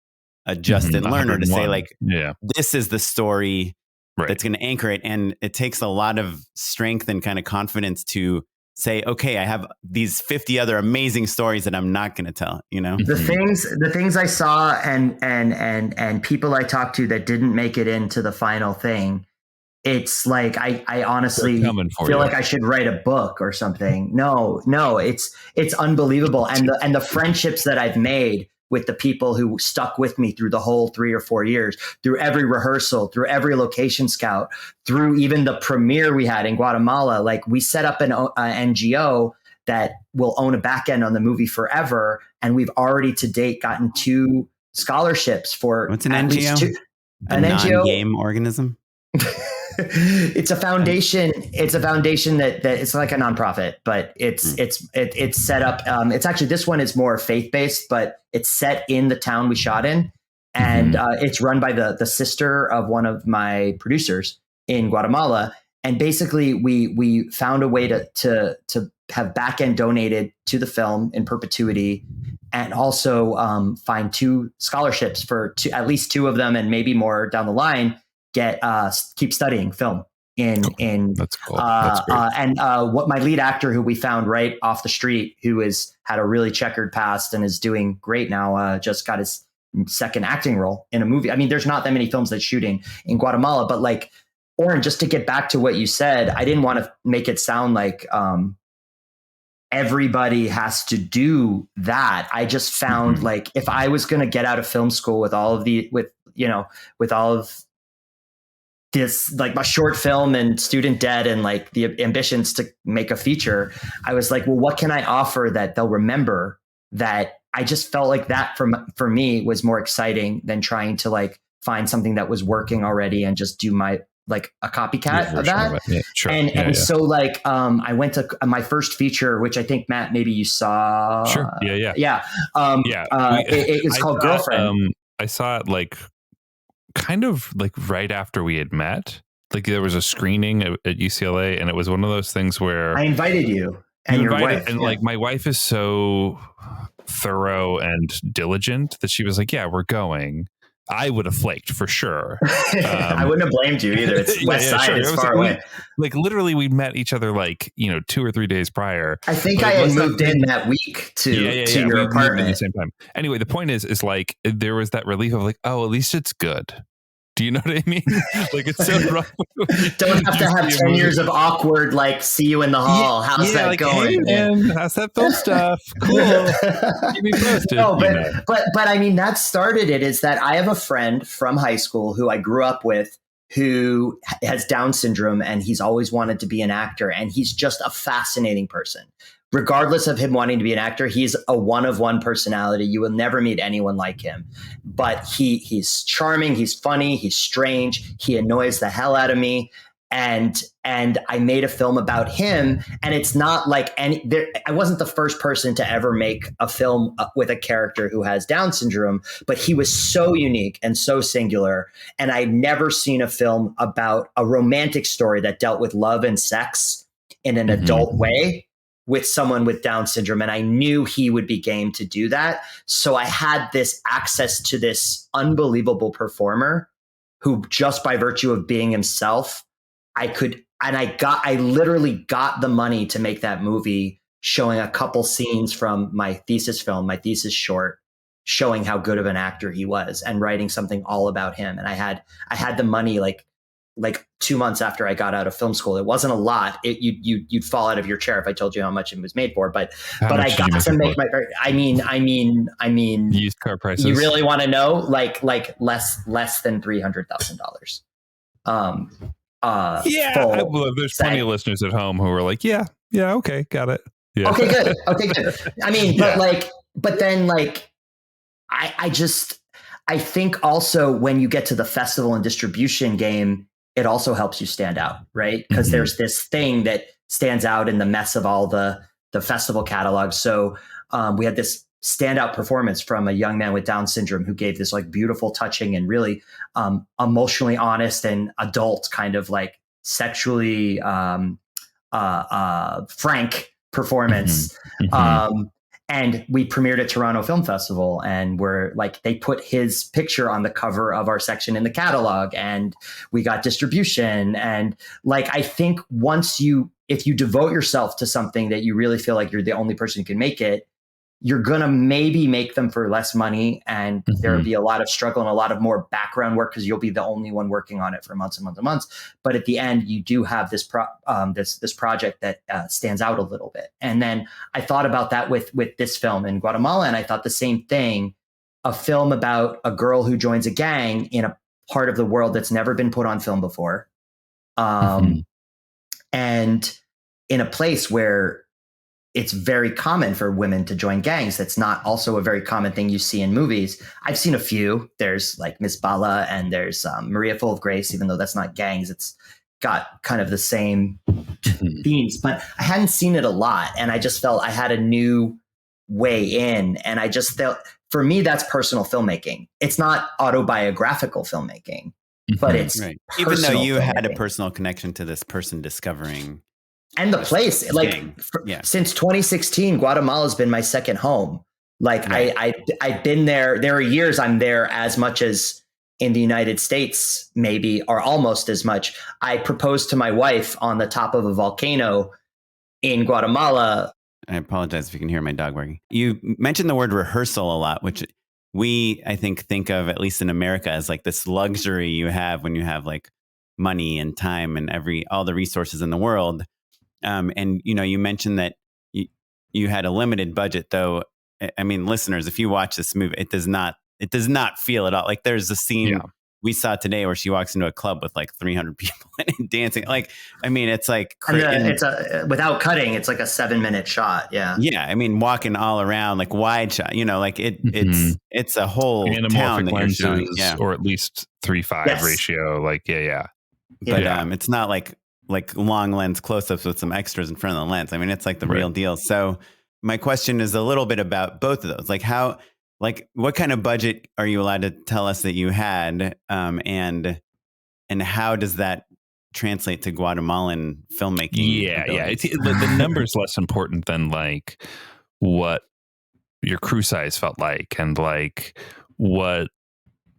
a Justin Lerner to say like, this is the story that's going to anchor it. And it takes a lot of strength and kind of confidence to say, okay, I have these 50 other amazing stories that I'm not going to tell, The things I saw and people I talked to that didn't make it into the final thing. It's like, I honestly feel like I should write a book or something. No, it's unbelievable. And the friendships that I've made with the people who stuck with me through the whole 3 or 4 years, through every rehearsal, through every location scout, through even the premiere we had in Guatemala. Like, we set up an NGO that will own a back end on the movie forever. And we've already to date gotten 2 scholarships for what's an NGO? An NGO, non-game organism? It's a foundation. It's a foundation that it's like a nonprofit, but it's set up. It's actually, this one is more faith-based, but it's set in the town we shot in, and it's run by the sister of one of my producers in Guatemala. And basically, we found a way to have back end donated to the film in perpetuity, and also find 2 scholarships for at least 2 of them, and maybe more down the line. Keep studying film. in That's cool. That's great. and what my lead actor, who we found right off the street, who had a really checkered past and is doing great now, just got his second acting role in a movie. I mean, there's not that many films that's shooting in Guatemala, but like, Oren, just to get back to what you said, I didn't want to make it sound like everybody has to do that. I just found like, if I was going to get out of film school with all of this, like my short film and student debt and like the ambitions to make a feature, I was like, well, what can I offer that they'll remember? That I just felt like that for me was more exciting than trying to like find something that was working already and just do my like a copycat of that. Yeah, sure. And so like I went to my first feature, which I think, Matt, maybe you saw. Sure. Yeah. It was called Girlfriend. I saw it like kind of like right after we had met. Like there was a screening at UCLA, and it was one of those things where I invited you and your wife. And like my wife is so thorough and diligent that she was like, yeah, we're going. I would have flaked for sure. I wouldn't have blamed you either. It's West Side. Sure. It's far away. Like literally, we met each other like 2 or 3 days prior. I think I had moved in that week to your apartment at the same time. Anyway, the point is like there was that relief of like, oh, at least it's good. Do you know what I mean? Like it's so rough. Don't have to have 10 years of awkward, like, see you in the hall. How's that like, going? Hey, man, how's that film stuff? Cool. Keep me posted. No, but I mean, that started it, is that I have a friend from high school who I grew up with who has Down syndrome, and he's always wanted to be an actor. And he's just a fascinating person. Regardless of him wanting to be an actor, he's a one-of-one personality. You will never meet anyone like him. But he's charming, he's funny, he's strange, he annoys the hell out of me. And I made a film about him, and it's not like I wasn't the first person to ever make a film with a character who has Down syndrome, but he was so unique and so singular. And I'd never seen a film about a romantic story that dealt with love and sex in an adult way with someone with Down syndrome. And I knew he would be game to do that. So I had this access to this unbelievable performer who, just by virtue of being himself, I literally got the money to make that movie, showing a couple scenes from my thesis short, showing how good of an actor he was, and writing something all about him. And I had the money like 2 months after I got out of film school. It wasn't a lot. You'd fall out of your chair if I told you how much it was made for. But I got to make my. I mean, used car prices. You really want to know? Like less than $300,000. There's plenty of listeners at home who are like, yeah, okay, got it. Yeah. Okay, good. I mean, but then I think also when you get to the festival and distribution game, it also helps you stand out, right? Because there's this thing that stands out in the mess of all the festival catalogs. So we had this standout performance from a young man with Down syndrome who gave this like beautiful, touching, and really emotionally honest and adult kind of like sexually frank performance. And we premiered at Toronto Film Festival, and they put his picture on the cover of our section in the catalog, and we got distribution. And I think if you devote yourself to something that you really feel like you're the only person who can make it, you're going to maybe make them for less money, and there'll be a lot of struggle and a lot of more background work because you'll be the only one working on it for months and months and months. But at the end, you do have this this project that stands out a little bit. And then I thought about that with this film in Guatemala, and I thought the same thing, a film about a girl who joins a gang in a part of the world that's never been put on film before. And in a place where it's very common for women to join gangs. That's not also a very common thing you see in movies. I've seen a few. There's like Miss Bala, and there's Maria Full of Grace, even though that's not gangs. It's got kind of the same themes, but I hadn't seen it a lot. And I just felt I had a new way in. And I just felt, for me, that's personal filmmaking. It's not autobiographical filmmaking, but it's right. Even though you had a personal connection to this person discovering. And the place, since 2016, Guatemala has been my second home. I've been there. There are years I'm there as much as in the United States maybe are almost as much. I proposed to my wife on the top of a volcano in Guatemala. I apologize if you can hear my dog barking. You mentioned the word rehearsal a lot, which we, I think of, at least in America, as like this luxury you have when you have like money and time and all the resources in the world. And, you mentioned that you had a limited budget, though. I mean, listeners, if you watch this movie, it does not feel at all. Like there's a scene we saw today where she walks into a club with like 300 people and dancing. Like, I mean, it's like it's without cutting, it's like a 7-minute shot. Yeah. Yeah. I mean, walking all around, like wide shot, like it's a whole town that you're showing. Yeah. Or at least 3:5 ratio. Like, yeah. But it's not like long lens close-ups with some extras in front of the lens. I mean, it's like the real deal. So my question is a little bit about both of those. Like what kind of budget are you allowed to tell us that you had? And how does that translate to Guatemalan filmmaking? Yeah. The number's less important than like what your crew size felt like and like what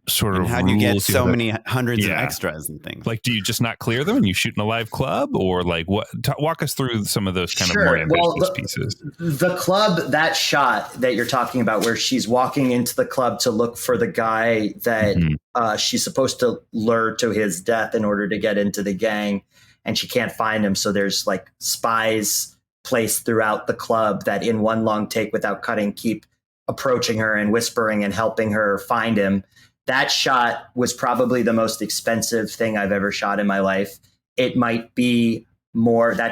sort of how do you get so many hundreds of extras and things? Like, do you just not clear them and you shoot in a live club, or like what? Walk us through some of those kind of more ambitious pieces. The club, that shot that you're talking about, where she's walking into the club to look for the guy that she's supposed to lure to his death in order to get into the gang, and she can't find him. So there's like spies placed throughout the club that in one long take without cutting keep approaching her and whispering and helping her find him. That shot was probably the most expensive thing I've ever shot in my life. That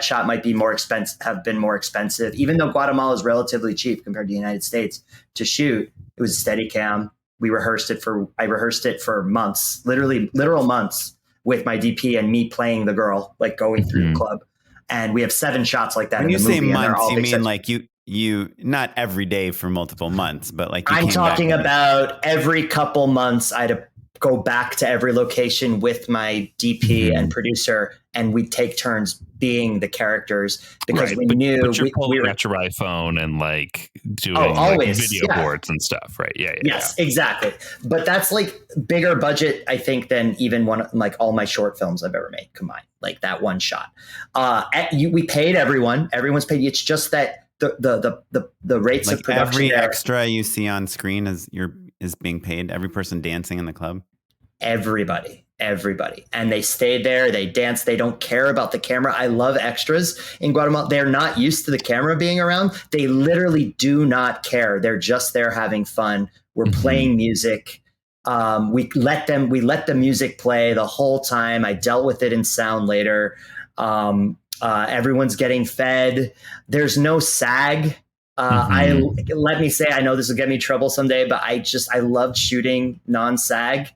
shot might be more expensive, have been more expensive, even though Guatemala is relatively cheap compared to the United States to shoot. It was a Steadicam. I rehearsed it for months, literal months, with my DP and me playing the girl, like going through the club. And we have 7 shots like that. When in the movie, you say months, you mean like you not every day for multiple months, but like I'm talking about every couple months. I had to go back to every location with my DP and producer, and we'd take turns being the characters because we knew but you're pulling out your iPhone and like doing always, like video boards and stuff, right? Yes, exactly. But that's like bigger budget, I think, than even like all my short films I've ever made combined. Like that one shot. We paid everyone. Everyone's paid. It's just that the rates like of production. Every extra you see on screen is being paid. Every person dancing in the club. Everybody. And they stayed there. They danced. They don't care about the camera. I love extras in Guatemala. They're not used to the camera being around. They literally do not care. They're just there having fun. We're playing music. We let the music play the whole time. I dealt with it in sound later. Everyone's getting fed. There's no SAG. Let me say, I know this will get me trouble someday, but I loved shooting non-SAG.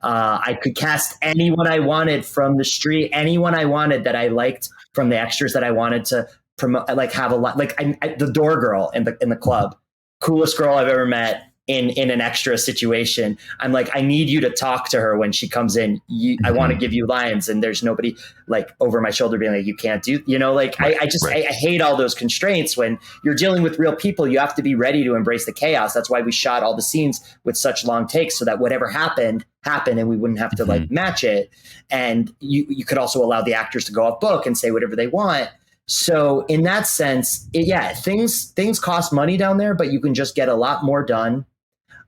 I could cast anyone I wanted from the street, anyone I wanted that I liked from the extras that I wanted to promote, like have a lot, like the door girl in the club, coolest girl I've ever met. In an extra situation, I'm like, I need you to talk to her when she comes in. I want to give you lines, and there's nobody like over my shoulder being like, you can't do, like, I hate all those constraints. When you're dealing with real people, you have to be ready to embrace the chaos. That's why we shot all the scenes with such long takes, so that whatever happened, and we wouldn't have to like match it. And you could also allow the actors to go off book and say whatever they want. So in that sense, things cost money down there, but you can just get a lot more done.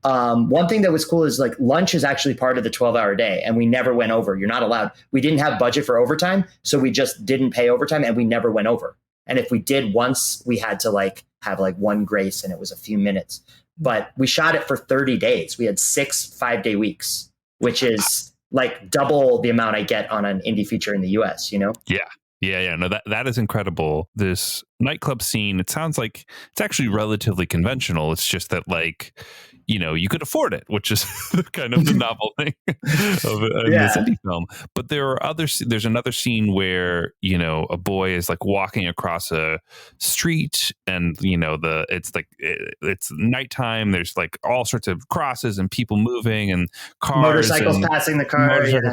One thing that was cool is like lunch is actually part of the 12-hour day, and we never went over. You're not allowed. We didn't have budget for overtime, so we just didn't pay overtime, and we never went over. And if we did once, we had to like have like one grace, and it was a few minutes. But we shot it for 30 days. We had 6 5-day weeks, which is like double the amount I get on an indie feature in the US, Yeah. No, that is incredible. This nightclub scene, it sounds like it's actually relatively conventional. It's just that like, you could afford it, which is kind of the novel thing of this indie film. But there's another scene where, a boy is like walking across a street, and, it's nighttime. There's like all sorts of crosses and people moving and cars. Motorcycles passing the car.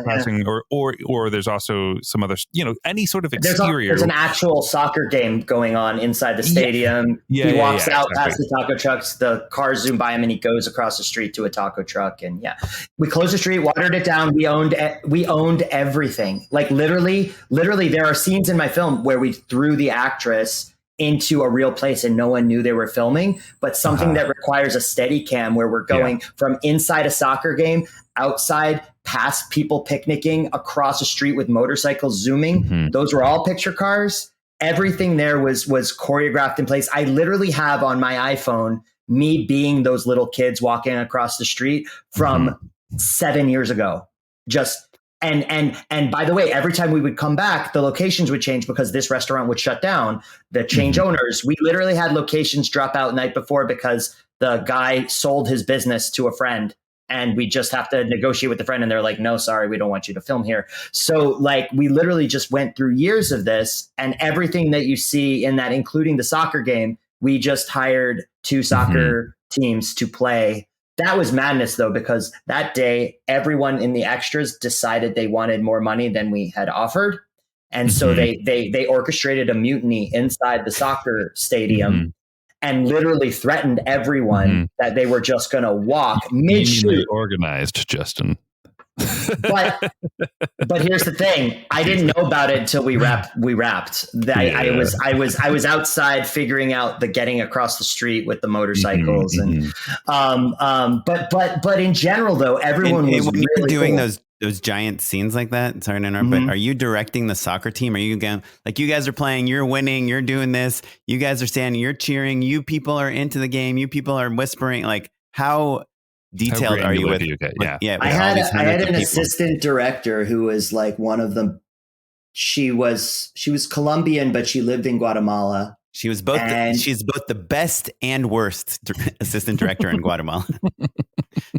Passing, or there's also some other, any sort of exterior. There's an actual soccer game going on inside the stadium. Yeah, He walks out exactly. past the taco trucks. The cars zoom by him, and he goes across the street to a taco truck. And we closed the street, watered it down. We owned everything. Like literally, there are scenes in my film where we threw the actress into a real place and no one knew they were filming, but something that requires a steady cam where we're going from inside a soccer game, outside, past people picnicking, across the street with motorcycles zooming. Those were all picture cars. Everything there was choreographed in place. I literally have on my iPhone me being those little kids walking across the street from 7 years ago. And by the way, every time we would come back, the locations would change because this restaurant would shut down. The change owners, we literally had locations drop out night before because the guy sold his business to a friend. And we just have to negotiate with the friend. And they're like, no, sorry, we don't want you to film here. So like, we literally just went through years of this, and everything that you see in that, including the soccer game, we just hired 2 soccer teams to play. That was madness though, because that day, everyone in the extras decided they wanted more money than we had offered. And so they orchestrated a mutiny inside the soccer stadium and literally threatened everyone that they were just going to walk mid-shoot. Organized, Justin. But here's the thing: I didn't know about it until we wrapped. I was outside figuring out the getting across the street with the motorcycles, and but in general though, everyone was when really you're doing cool. those giant scenes like that. Sorry to interrupt, but are you directing the soccer team? Are you going like, you guys are playing, you're winning, you're doing this, you guys are standing, you're cheering, you people are into the game, you people are whispering, like how detailed are you with? I had an assistant director who was like one of them. She was Colombian, but she lived in Guatemala. She was both. She's both the best and worst assistant director in Guatemala.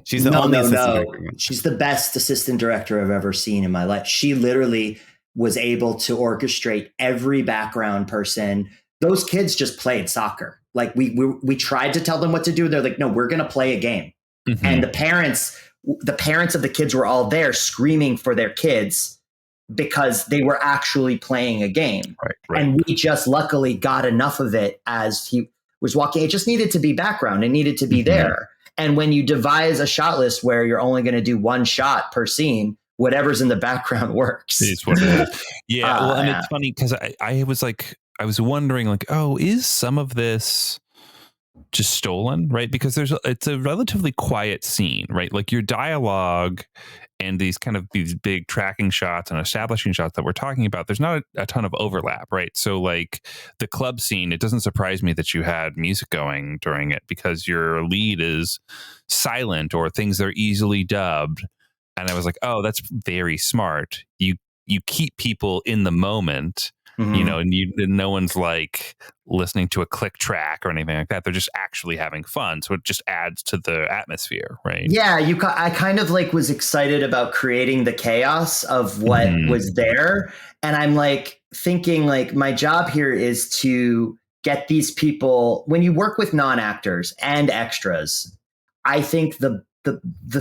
She's the only assistant director. She's the best assistant director I've ever seen in my life. She literally was able to orchestrate every background person. Those kids just played soccer. Like we tried to tell them what to do. They're like, no, we're going to play a game. And the parents of the kids were all there screaming for their kids because they were actually playing a game. Right. And we just luckily got enough of it as he was walking. It just needed to be background. It needed to be there. And when you devise a shot list where you're only going to do one shot per scene, whatever's in the background works. It's what it is. Yeah. Well, and it's funny because I was wondering like, oh, is some of this just stolen, right? Because it's a relatively quiet scene, right? Like your dialogue and these big tracking shots and establishing shots that we're talking about, there's not a ton of overlap, right? So like the club scene, it doesn't surprise me that you had music going during it because your lead is silent or things that are easily dubbed. And I was like, oh, that's very smart. You keep people in the moment. You know, and no one's like listening to a click track or anything like that. They're just actually having fun. So it just adds to the atmosphere, right? Yeah, I kind of like was excited about creating the chaos of what was there. And I'm like thinking like my job here is to get these people, when you work with non-actors and extras, I think the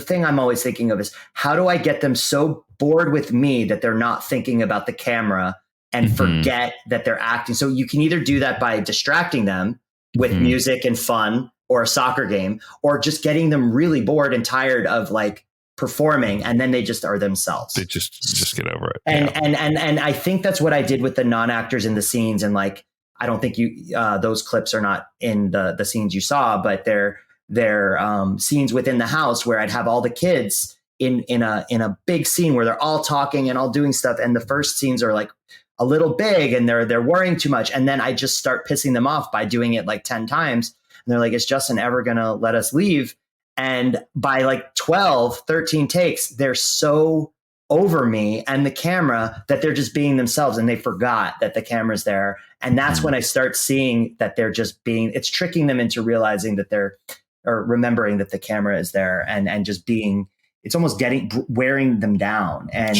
thing I'm always thinking of is how do I get them so bored with me that they're not thinking about the camera and forget that they're acting. So you can either do that by distracting them with music and fun or a soccer game, or just getting them really bored and tired of like performing, and then they just are themselves. They just get over it. And I think that's what I did with the non-actors in the scenes. And like, I don't think those clips are not in the scenes you saw, but they're scenes within the house where I'd have all the kids in a big scene where they're all talking and all doing stuff. And the first scenes are like a little big and they're worrying too much. And then I just start pissing them off by doing it like 10 times. And they're like, is Justin ever going to let us leave? And by like 12, 13 takes, they're so over me and the camera that they're just being themselves and they forgot that the camera's there. And that's when I start seeing that they're just it's tricking them into realizing that or remembering that the camera is there and just being, it's almost wearing them down. And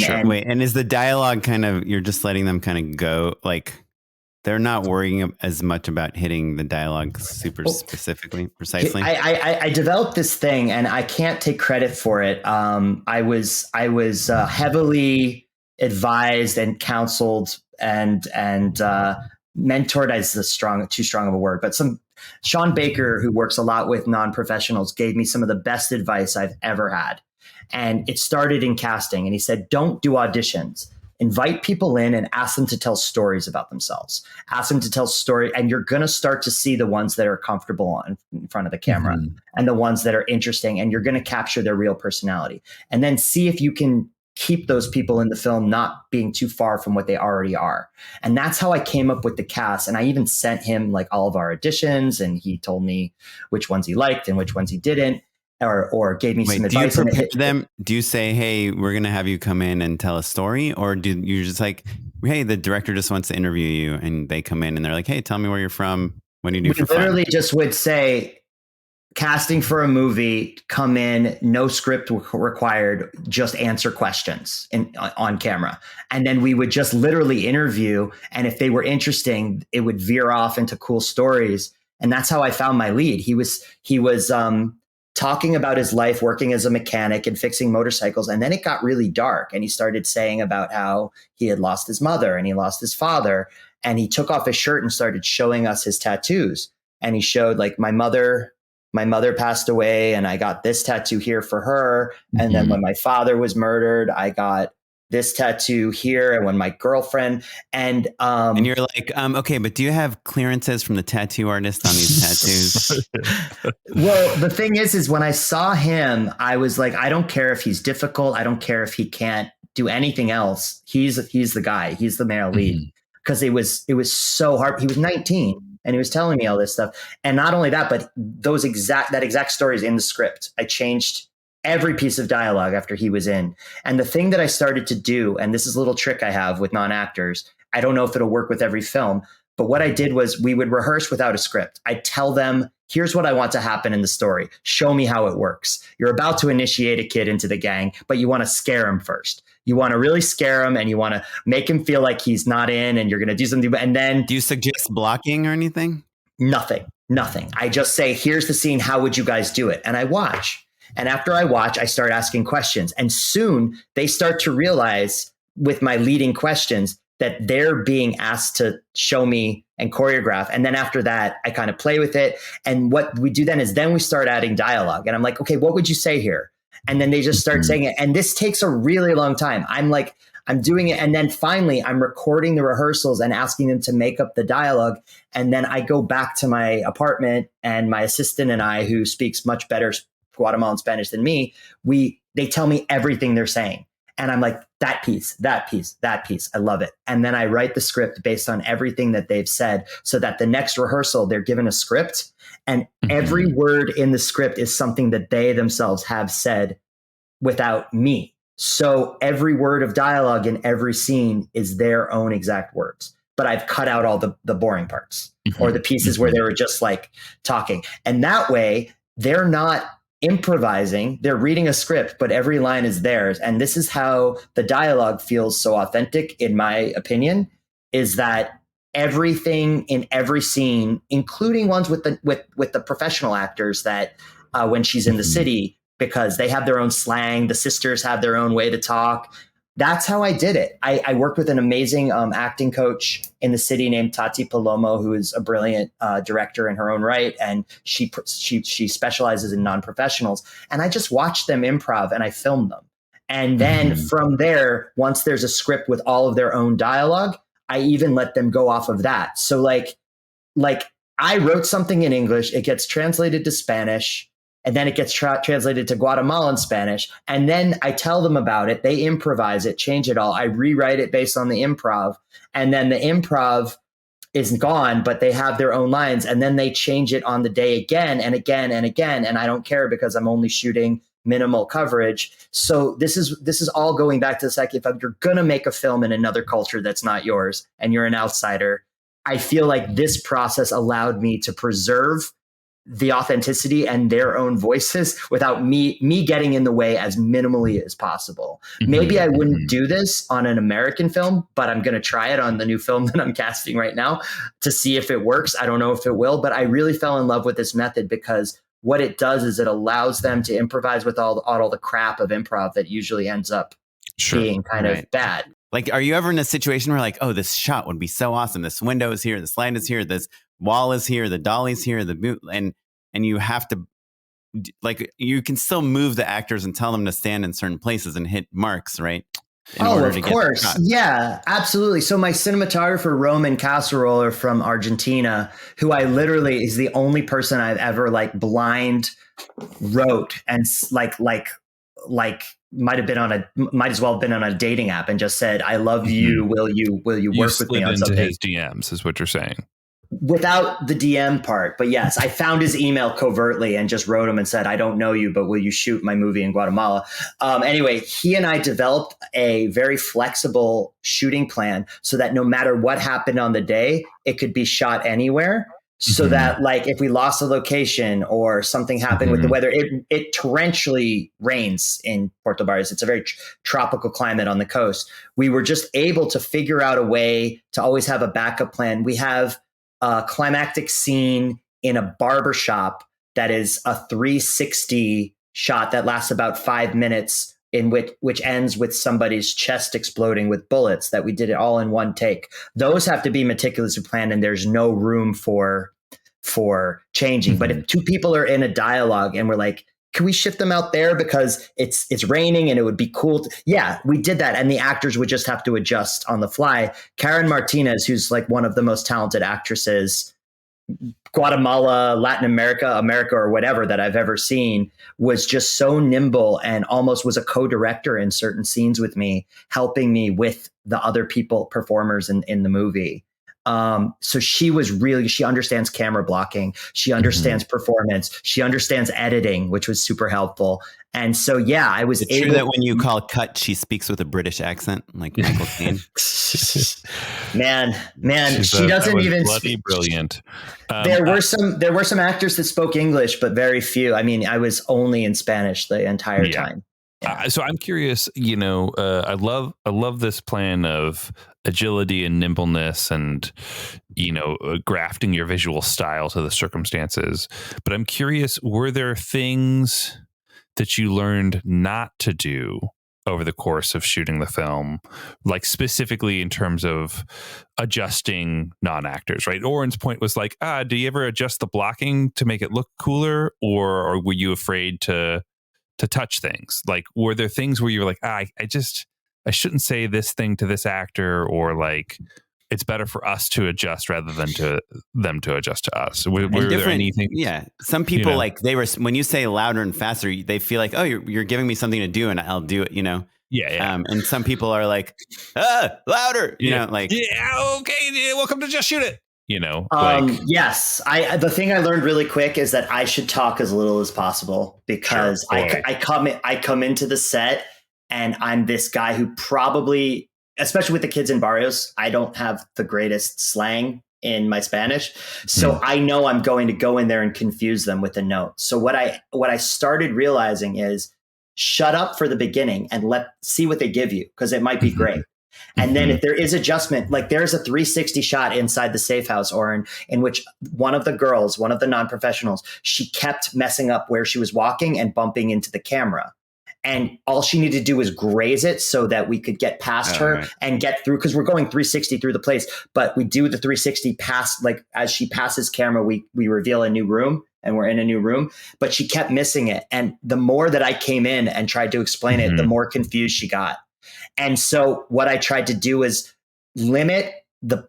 is the dialogue you're just letting them kind of go, like they're not worrying as much about hitting the dialogue precisely? I developed this thing and I can't take credit for it. I was heavily advised and counseled and mentored is too strong of a word, but Sean Baker, who works a lot with non-professionals, gave me some of the best advice I've ever had. And it started in casting. And he said, don't do auditions. Invite people in and ask them to tell stories about themselves. Ask them to tell story, and you're going to start to see the ones that are comfortable in front of the camera and the ones that are interesting, and you're going to capture their real personality. And then see if you can keep those people in the film not being too far from what they already are. And that's how I came up with the cast. And I even sent him like all of our auditions, and he told me which ones he liked and which ones he didn't. Or gave me some advice. Do you prepare them? Do you say, hey, we're going to have you come in and tell a story? Or do you just like, hey, the director just wants to interview you, and they come in and they're like, hey, tell me where you're from. What do you do for fun? Literally just would say, casting for a movie, come in, no script required, just answer questions on camera. And then we would just literally interview. And if they were interesting, it would veer off into cool stories. And that's how I found my lead. He was talking about his life working as a mechanic and fixing motorcycles. And then it got really dark, and he started saying about how he had lost his mother and he lost his father. And he took off his shirt and started showing us his tattoos. And he showed like, my mother passed away and I got this tattoo here for her. And then when my father was murdered, I got this tattoo here. And when my girlfriend and you're like, okay, but do you have clearances from the tattoo artist on these tattoos? Well, the thing is when I saw him, I was like, I don't care if he's difficult. I don't care if he can't do anything else. He's the guy. He's the male lead. Because it was so hard. He was 19 and he was telling me all this stuff. And not only that, but that exact story is in the script. I changed every piece of dialogue after he was in. And the thing that I started to do, and this is a little trick I have with non-actors, I don't know if it'll work with every film, but what I did was we would rehearse without a script. I'd tell them, here's what I want to happen in the story. Show me how it works. You're about to initiate a kid into the gang, but you want to scare him first. You want to really scare him, and you want to make him feel like he's not in, and you're going to do something. And then do you suggest blocking or anything? Nothing. I just say, here's the scene. How would you guys do it? And I watch. And after I watch, I start asking questions. And soon they start to realize with my leading questions that they're being asked to show me and choreograph. And then after that, I kind of play with it. And what we do then is we start adding dialogue. And I'm like, okay, what would you say here? And then they just start saying it. And this takes a really long time. I'm doing it. And then finally, I'm recording the rehearsals and asking them to make up the dialogue. And then I go back to my apartment, and my assistant and I, who speaks much better Guatemalan Spanish than me, they tell me everything they're saying. And I'm like, that piece, I love it. And then I write the script based on everything that they've said, so that the next rehearsal, they're given a script, and every word in the script is something that they themselves have said without me. So every word of dialogue in every scene is their own exact words. But I've cut out all the boring parts or the pieces where they were just like talking. And that way, they're not improvising, they're reading a script, but every line is theirs. And this is how the dialogue feels so authentic, in my opinion, is that everything in every scene, including ones with the professional actors, that when she's in the city, because they have their own slang, the sisters have their own way to talk. That's how I did it. I worked with an amazing acting coach in the city named Tati Palomo, who is a brilliant director in her own right. And she specializes in non-professionals. And I just watched them improv and I filmed them. And then from there, once there's a script with all of their own dialogue, I even let them go off of that. So like I wrote something in English, it gets translated to Spanish, and then it gets translated to Guatemalan Spanish. And then I tell them about it. They improvise it, change it all. I rewrite it based on the improv. And then the improv is gone, but they have their own lines. And then they change it on the day again and again and again. And I don't care because I'm only shooting minimal coverage. So this is all going back to the fact, if you're going to make a film in another culture that's not yours and you're an outsider, I feel like this process allowed me to preserve the authenticity and their own voices without me getting in the way as minimally as possible. Maybe I wouldn't do this on an American film, but I'm going to try it on the new film that I'm casting right now to see if it works. I don't know if it will, but I really fell in love with this method because what it does is it allows them to improvise with all the crap of improv that usually ends up being kind of bad. Like, are you ever in a situation where like, oh, this shot would be so awesome. This window is here. This light is here. This wall is here. The dolly's here. And you have to, like, you can still move the actors and tell them to stand in certain places and hit marks, right? Of course. Yeah, absolutely. So my cinematographer, Roman Casseroller from Argentina, who I literally is the only person I've ever like blind wrote and like might as well have been on a dating app and just said, "I love you. Will you work with me on something?" His DMs is what you're saying. Without the DM part, but yes, I found his email covertly and just wrote him and said, "I don't know you, but will you shoot my movie in Guatemala?" Anyway, he and I developed a very flexible shooting plan so that no matter what happened on the day, it could be shot anywhere. So that like if we lost a location or something happened with the weather, it torrentially rains in Puerto Barrios. It's a very tropical climate on the coast. We were just able to figure out a way to always have a backup plan. We have a climactic scene in a barbershop that is a 360 shot that lasts about 5 minutes, in which ends with somebody's chest exploding with bullets. That we did it all in one take. Those have to be meticulously planned, and there's no room for changing. But if two people are in a dialogue and we're like, can we shift them out there because it's raining and it would be cool? Yeah, we did that. And the actors would just have to adjust on the fly. Karen Martinez, who's like one of the most talented actresses, Guatemala, Latin America, or whatever that I've ever seen, was just so nimble and almost was a co-director in certain scenes with me, helping me with the other performers in the movie. So she understands camera blocking. She understands performance. She understands editing, which was super helpful. And so, yeah, I was able. True that when you call cut, she speaks with a British accent, like Michael Caine. man, she doesn't even speak. Brilliant. There were some actors that spoke English, but very few. I mean, I was only in Spanish the entire time. Yeah. So I'm curious, I love this plan of agility and nimbleness and, grafting your visual style to the circumstances. But I'm curious, were there things that you learned not to do over the course of shooting the film, like specifically in terms of adjusting non-actors, right? Oren's point was like, do you ever adjust the blocking to make it look cooler, or were you afraid to touch things? Like, were there things where you were like, I shouldn't say this thing to this actor, or like, it's better for us to adjust rather than to them to adjust to us? Were there anything? Yeah. Some people like when you say louder and faster, they feel like, oh, you're giving me something to do and I'll do it, Yeah. And some people are like, louder, like, okay. Welcome to Just Shoot It. Yes, the thing I learned really quick is that I should talk as little as possible, because I come into the set and I'm this guy who probably, especially with the kids in Barrios, I don't have the greatest slang in my Spanish. So I know I'm going to go in there and confuse them with a note. So what I started realizing is shut up for the beginning and see what they give you, because it might be great. And then if there is adjustment, like there's a 360 shot inside the safe house, Oren, in which one of the non-professionals, she kept messing up where she was walking and bumping into the camera. And all she needed to do was graze it so that we could get past her and get through, because we're going 360 through the place. But we do the 360 pass, like as she passes camera, we reveal a new room and we're in a new room. But she kept missing it. And the more that I came in and tried to explain it, the more confused she got. And so what I tried to do is limit the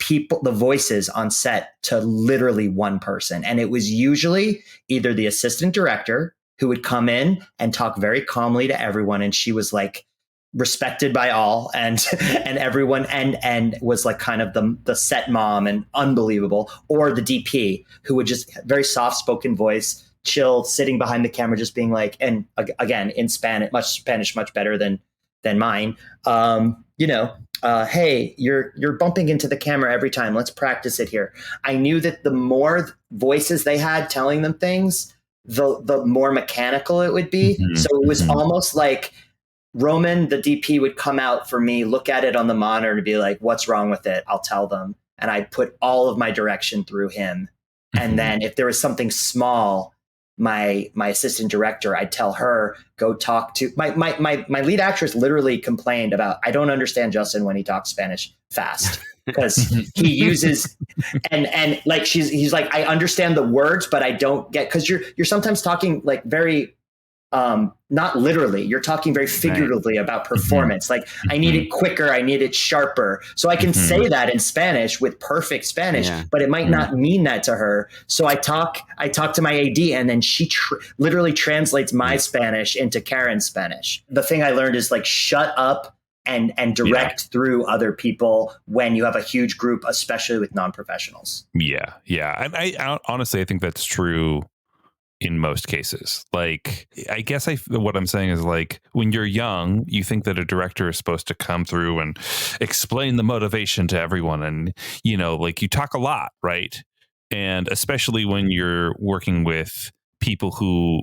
voices on set to literally one person. And it was usually either the assistant director, who would come in and talk very calmly to everyone. And she was like respected by all and everyone and was like kind of the set mom and unbelievable, or the DP, who would just very soft spoken voice, chill, sitting behind the camera, just being like, and again, in Spanish, much better than mine. Hey, you're bumping into the camera every time. Let's practice it here. I knew that the more voices they had telling them things, the more mechanical it would be. So it was almost like Roman, the DP, would come out for me, look at it on the monitor and be like, what's wrong with it? I'll tell them. And I put all of my direction through him. And then if there was something small, my assistant director, I'd tell her, go talk to my lead actress literally complained about, I don't understand Justin when he talks Spanish fast because he uses and like he's like, I understand the words, but I don't get, because you're sometimes talking like very not literally, you're talking very figuratively about performance. Like I need it quicker, I need it sharper. So I can say that in Spanish with perfect Spanish, but it might not mean that to her. So I talk to my AD, and then she literally translates my Spanish into Karen's Spanish. The thing I learned is like, shut up and direct through other people when you have a huge group, especially with non-professionals. Yeah. I honestly, I think that's true in most cases. Like, I guess what I'm saying is, like, when you're young, you think that a director is supposed to come through and explain the motivation to everyone. And, you know, like, you talk a lot, right? And especially when you're working with people who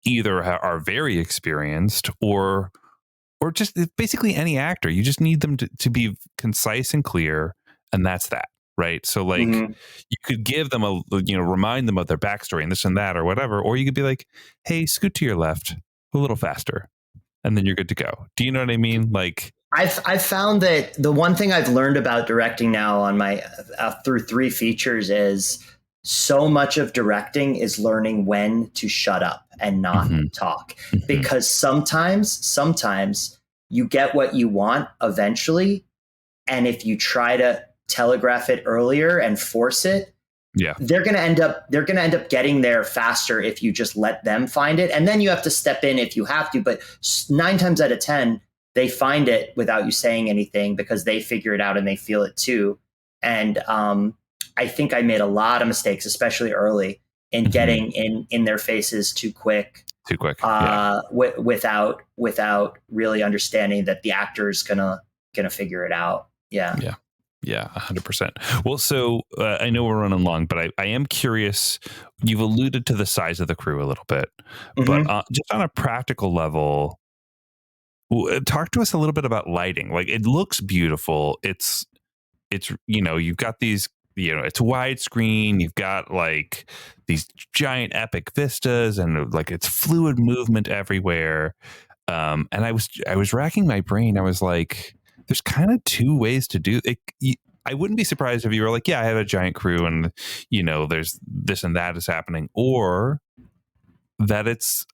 either are very experienced or just basically any actor, you just need them to be concise and clear. And that's that. Right. So like you could give them remind them of their backstory and this and that or whatever. Or you could be like, hey, scoot to your left a little faster. And then you're good to go. Do you know what I mean? Like, I've found that the one thing I've learned about directing now on my through 3 features is so much of directing is learning when to shut up and not talk. Because sometimes you get what you want eventually. And if you try to telegraph it earlier and force it, they're going to end up getting there faster if you just let them find it. And then you have to step in if you have to, but 9 times out of 10 they find it without you saying anything because they figure it out and they feel it too. And I think I made a lot of mistakes, especially early, in getting in their faces too quick without really understanding that the actor is gonna figure it out. Yeah, 100%. Well, so I know we're running long, but I am curious. You've alluded to the size of the crew a little bit, but just on a practical level, talk to us a little bit about lighting. Like, it looks beautiful. It's you've got these, it's widescreen. You've got like these giant epic vistas and like it's fluid movement everywhere. And I was racking my brain. I was like, there's kind of 2 ways to do it. I wouldn't be surprised if you were like, yeah, I have a giant crew and, there's this and that is happening, or that it's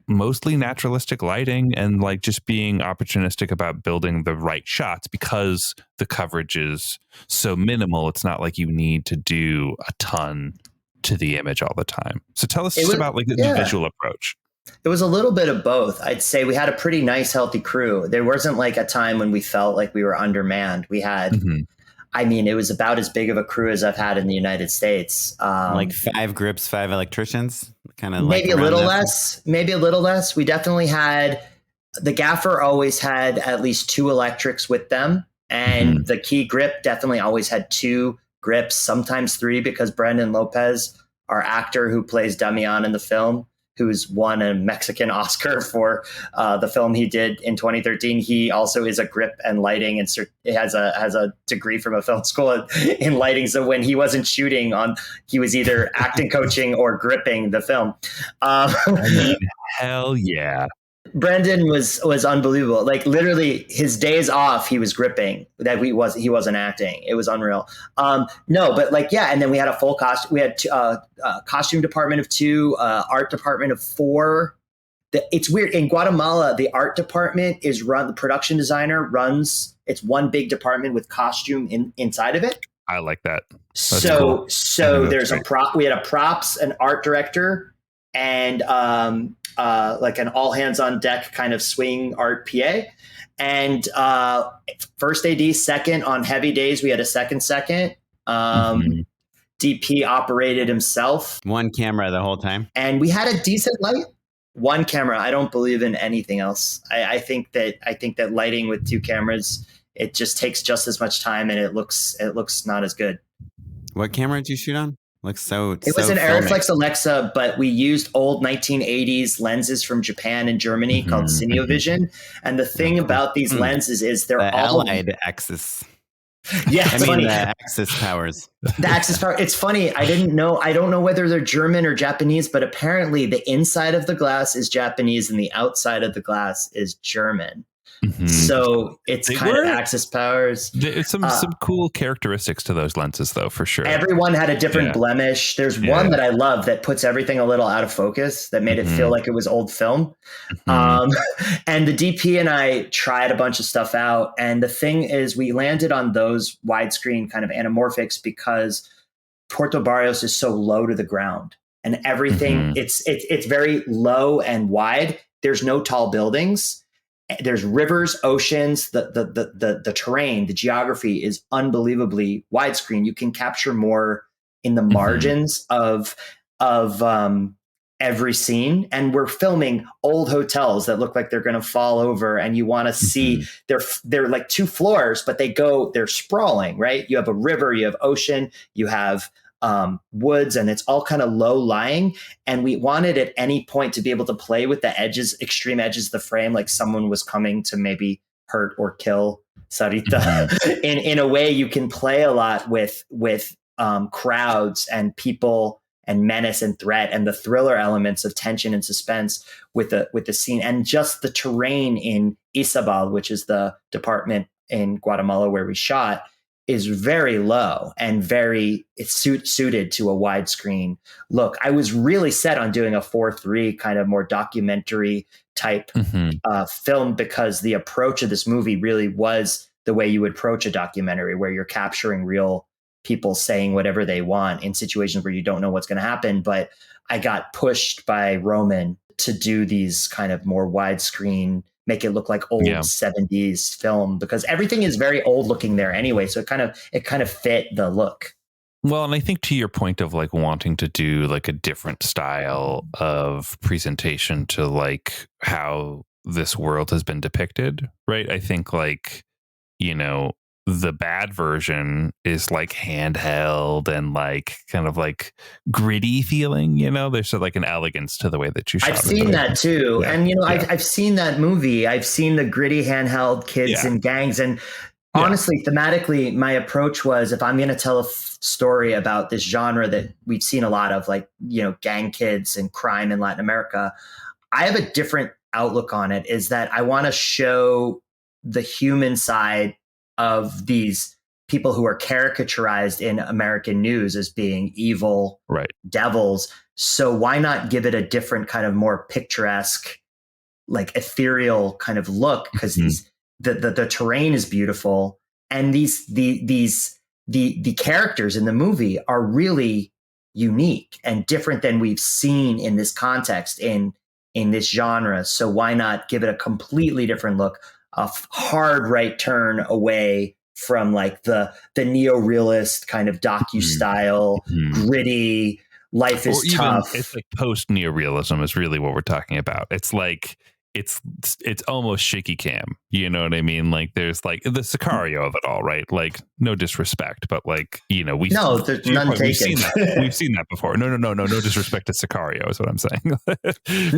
mostly naturalistic lighting and like just being opportunistic about building the right shots because the coverage is so minimal. It's not like you need to do a ton to the image all the time. So tell us about like the visual approach. It was a little bit of both. I'd say we had a pretty nice, healthy crew. There wasn't like a time when we felt like we were undermanned. We had, it was about as big of a crew as I've had in the United States. Like 5 grips, 5 electricians, kind of maybe a little less. We definitely had, the gaffer always had at least 2 electrics with them. And the key grip definitely always had 2 grips, sometimes 3, because Brendan Lopez, our actor who plays Damian in the film, who's won a Mexican Oscar for the film he did in 2013. He also is a grip and lighting and has a degree from a film school in lighting. So when he wasn't shooting he was either acting coaching or gripping the film. Hell yeah. Brendan was unbelievable. Like literally his days off, he was gripping. That he wasn't acting. It was unreal. No, but like, yeah. And then we had a full costume. We had costume department of 2, art department of 4. It's weird in Guatemala. The art department is the production designer runs. It's one big department with costume inside of it. I like that. That's cool. So there's a prop. We had a props, an art director, and like an all hands on deck kind of swing art PA. And first AD, second on heavy days, we had a second. DP operated himself. 1 camera the whole time. And we had a decent light. 1 camera. I don't believe in anything else. I think that lighting with 2 cameras, it just takes just as much time and it looks not as good. What camera did you shoot on? Looks so. It was an Aeroflex Alexa, but we used old 1980s lenses from Japan and Germany called Cineovision. And the thing about these lenses is they're all Allied Axis. Yeah, I it's mean, funny. the Axis powers. The Axis power. It's funny. I don't know whether they're German or Japanese, but apparently the inside of the glass is Japanese and the outside of the glass is German. So it's kind of Axis powers. There's some cool characteristics to those lenses, though, for sure. Everyone had a different blemish. There's one that I love that puts everything a little out of focus, that made it feel like it was old film. And the DP and I tried a bunch of stuff out. And the thing is, we landed on those widescreen kind of anamorphics because Puerto Barrios is so low to the ground, and everything it's very low and wide. There's no tall buildings. There's rivers, oceans, the terrain, the geography is unbelievably widescreen. You can capture more in the margins of every scene. And we're filming old hotels that look like they're going to fall over, and you want to see they're like 2 floors, but they're sprawling, right? You have a river, you have ocean, you have woods, and it's all kind of low lying. And we wanted at any point to be able to play with the edges, extreme edges of the frame, like someone was coming to maybe hurt or kill Sarita. In a way, you can play a lot with crowds and people and menace and threat and the thriller elements of tension and suspense with the scene. And just the terrain in Izabal, which is the department in Guatemala where we shot, is very low and it's suited to a widescreen look. I was really set on doing a 4:3 kind of more documentary type film, because the approach of this movie really was the way you would approach a documentary, where you're capturing real people saying whatever they want in situations where you don't know what's going to happen. But I got pushed by Roman to do these kind of more widescreen, make it look like old 70s film, because everything is very old looking there anyway. So it kind of fit the look. Well, and I think to your point of like wanting to do like a different style of presentation to like how this world has been depicted, right? I think like, you know, the bad version is like handheld and like kind of like gritty feeling, you know, there's like an elegance to the way that you shot I've seen that too. Yeah. And, you know, I've seen that movie. I've seen the gritty handheld kids and gangs. And honestly, thematically, my approach was, if I'm going to tell a story about this genre that we've seen a lot of, like, you know, gang kids and crime in Latin America, I have a different outlook on it, is that I want to show the human side of these people who are caricaturized in American news as being evil devils. So why not give it a different kind of more picturesque, like ethereal kind of look? Because the terrain is beautiful, and the characters in the movie are really unique and different than we've seen in this context in this genre. So why not give it a completely different look? A hard right turn away from like the neo-realist kind of docu-style, gritty, life is tough. It's like post neorealism is really what we're talking about. It's like it's almost shaky cam, you know what I mean? Like there's like the Sicario of it all, right? Like no disrespect, but like, you know, we've seen that before. No disrespect to Sicario is what I'm saying.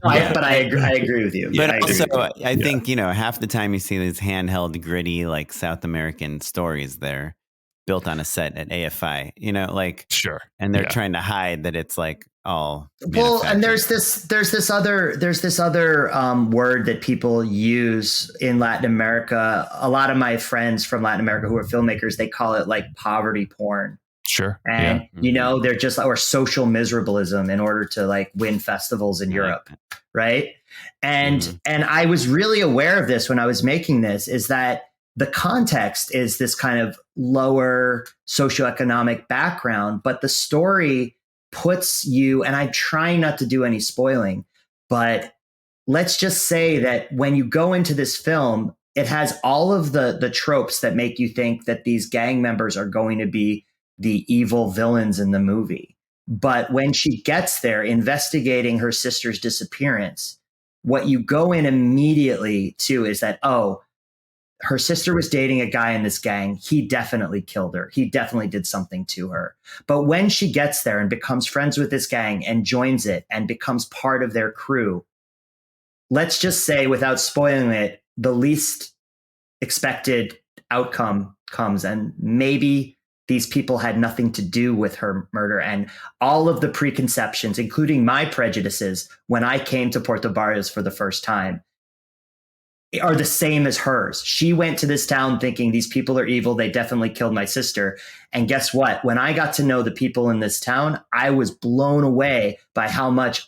But I agree with you. But I think, you know, half the time you see these handheld, gritty, like South American stories, they're built on a set at AFI, you know, like and they're trying to hide that it's like all and there's this other word that people use in Latin America. A lot of my friends from Latin America who are filmmakers, they call it like poverty porn. And you know, they're just, or social miserabilism in order to like win festivals in Europe, right? And I was really aware of this when I was making this, is that the context is this kind of lower socioeconomic background, but the story puts you, and I'm trying not to do any spoiling, but let's just say that when you go into this film, it has all of the tropes that make you think that these gang members are going to be the evil villains in the movie. But when she gets there investigating her sister's disappearance, what you go in immediately to is that, oh, her sister was dating a guy in this gang. He definitely killed her. He definitely did something to her. But when she gets there and becomes friends with this gang and joins it and becomes part of their crew, let's just say, without spoiling it, the least expected outcome comes, and maybe these people had nothing to do with her murder, and all of the preconceptions, including my prejudices when I came to Puerto Barrios for the first time, are the same as hers. She went to this town thinking these people are evil. They definitely killed my sister. And guess what? When I got to know the people in this town, I was blown away by how much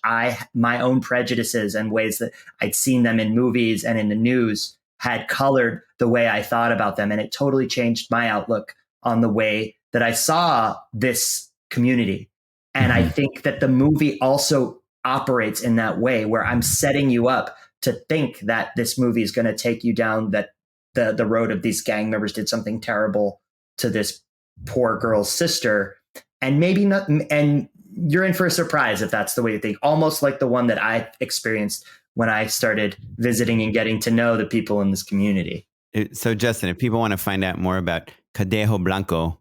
my own prejudices and ways that I'd seen them in movies and in the news had colored the way I thought about them. And it totally changed my outlook on the way that I saw this community. And I think that the movie also operates in that way, where I'm setting you up to think that this movie is going to take you down that the road of these gang members did something terrible to this poor girl's sister, and maybe not. And you're in for a surprise if that's the way you think, almost like the one that I experienced when I started visiting and getting to know the people in this community. So Justin, if people want to find out more about Cadejo Blanco,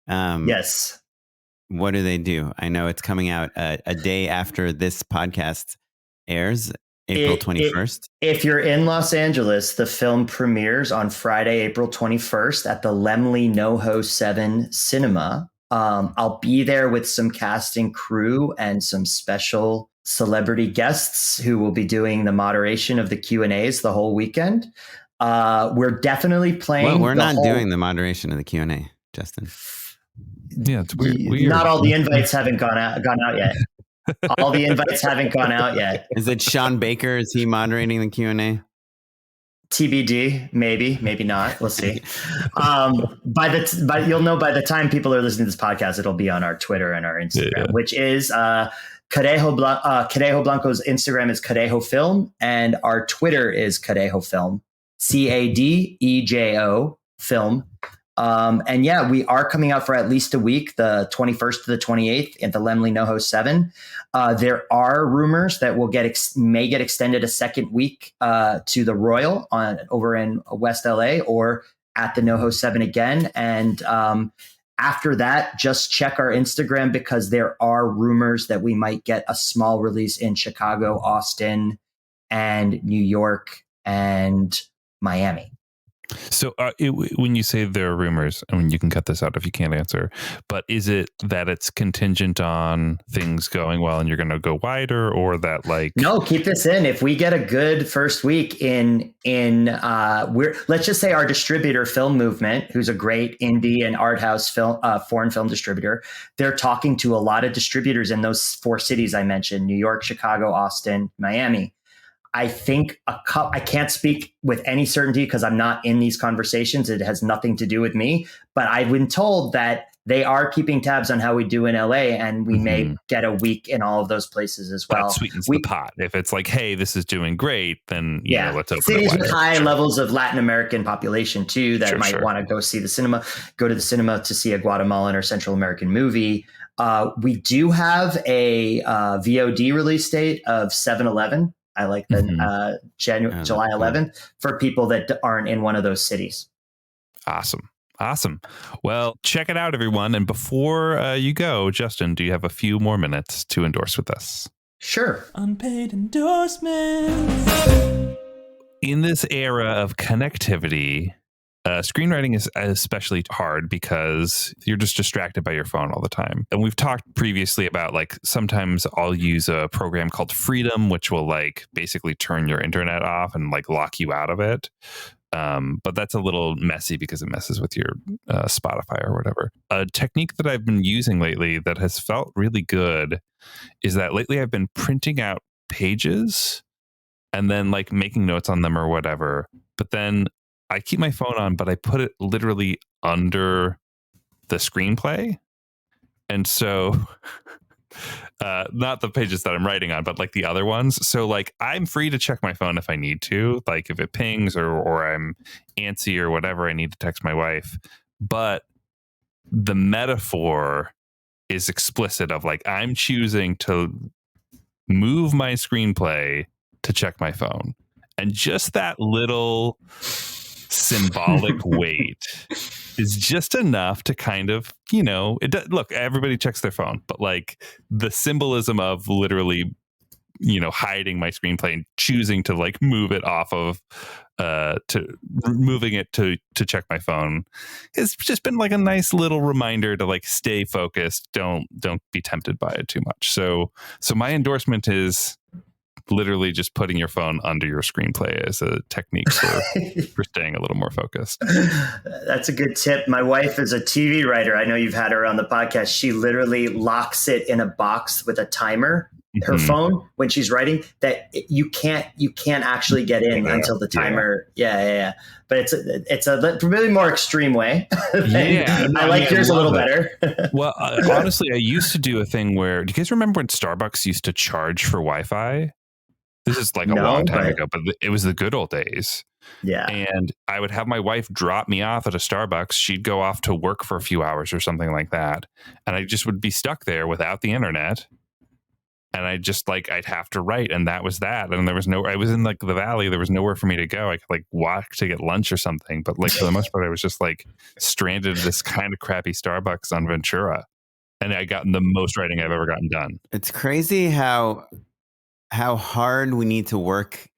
yes, what do they do? I know it's coming out a day after this podcast airs. April 21st. If you're in Los Angeles, the film premieres on Friday, April 21st at the Laemmle NoHo 7 Cinema. I'll be there with some cast and crew and some special celebrity guests who will be doing the moderation of the Q&As the whole weekend. We're definitely playing. Well, we're not doing the moderation of the Q&A, Justin. Yeah, it's weird. Not all the invites haven't gone out yet. All the invites haven't gone out yet. Is it Sean Baker? Is he moderating the Q&A? TBD, maybe not. We'll see. But you'll know by the time people are listening to this podcast, it'll be on our Twitter and our Instagram, which is Cadejo Blanco's Instagram is Cadejo Film, and our Twitter is Cadejo Film, CADEJO Film. And yeah, we are coming out for at least a week, the 21st to the 28th at the Laemmle NoHo 7. There are rumors that we'll may get extended a second week to the Royal over in West LA, or at the NoHo 7 again. And after that, just check our Instagram, because there are rumors that we might get a small release in Chicago, Austin, and New York and Miami. So when you say there are rumors, I mean, you can cut this out if you can't answer, but is it that it's contingent on things going well and you're going to go wider, or that like... No, keep this in. If we get a good first week let's just say our distributor, Film Movement, who's a great indie and art house film, foreign film distributor, they're talking to a lot of distributors in those 4 cities I mentioned: New York, Chicago, Austin, Miami. I think I can't speak with any certainty because I'm not in these conversations. It has nothing to do with me, but I've been told that they are keeping tabs on how we do in LA, and we may get a week in all of those places as well. That sweetens the pot. If it's like, hey, this is doing great, then let's open cities it with high levels of Latin American population too that might want to go see the cinema, go to the cinema to see a Guatemalan or Central American movie. We do have a VOD release date of 7/11. I like the July 11th for people that aren't in one of those cities. Awesome. Well, check it out, everyone. And before you go, Justin, do you have a few more minutes to endorse with us? Sure. Unpaid endorsements. In this era of connectivity, screenwriting is especially hard because you're just distracted by your phone all the time. And we've talked previously about, like, sometimes I'll use a program called Freedom, which will like basically turn your internet off and like lock you out of it. But that's a little messy because it messes with your Spotify or whatever. A technique that I've been using lately that has felt really good is that lately I've been printing out pages and then like making notes on them or whatever. But then I keep my phone on, but I put it literally under the screenplay. And so not the pages that I'm writing on, but like the other ones. So like I'm free to check my phone if I need to, like if it pings or I'm antsy or whatever, I need to text my wife. But the metaphor is explicit of like I'm choosing to move my screenplay to check my phone. And just that little symbolic weight is just enough to kind of, look, everybody checks their phone, but like the symbolism of literally, hiding my screenplay and choosing to like move it off of to moving it to check my phone. It's just been like a nice little reminder to like stay focused. Don't be tempted by it too much. So my endorsement is literally just putting your phone under your screenplay as a technique for staying a little more focused. That's a good tip. My wife is a TV writer. I know you've had her on the podcast. She literally locks it in a box with a timer, her phone, when she's writing, that you can't actually get in until the timer. Yeah. But it's a really more extreme way. I like yours a little better. Well, honestly, I used to do a thing where, do you guys remember when Starbucks used to charge for Wi-Fi? This is like a long time ago, but it was the good old days. Yeah. And I would have my wife drop me off at a Starbucks. She'd go off to work for a few hours or something like that. And I just would be stuck there without the internet. And I'd have to write. And that was that. And I was in like the valley. There was nowhere for me to go. I could like walk to get lunch or something. But like for the most part, I was just like stranded at this kind of crappy Starbucks on Ventura. And I got the most writing I've ever gotten done. It's crazy how hard we need to work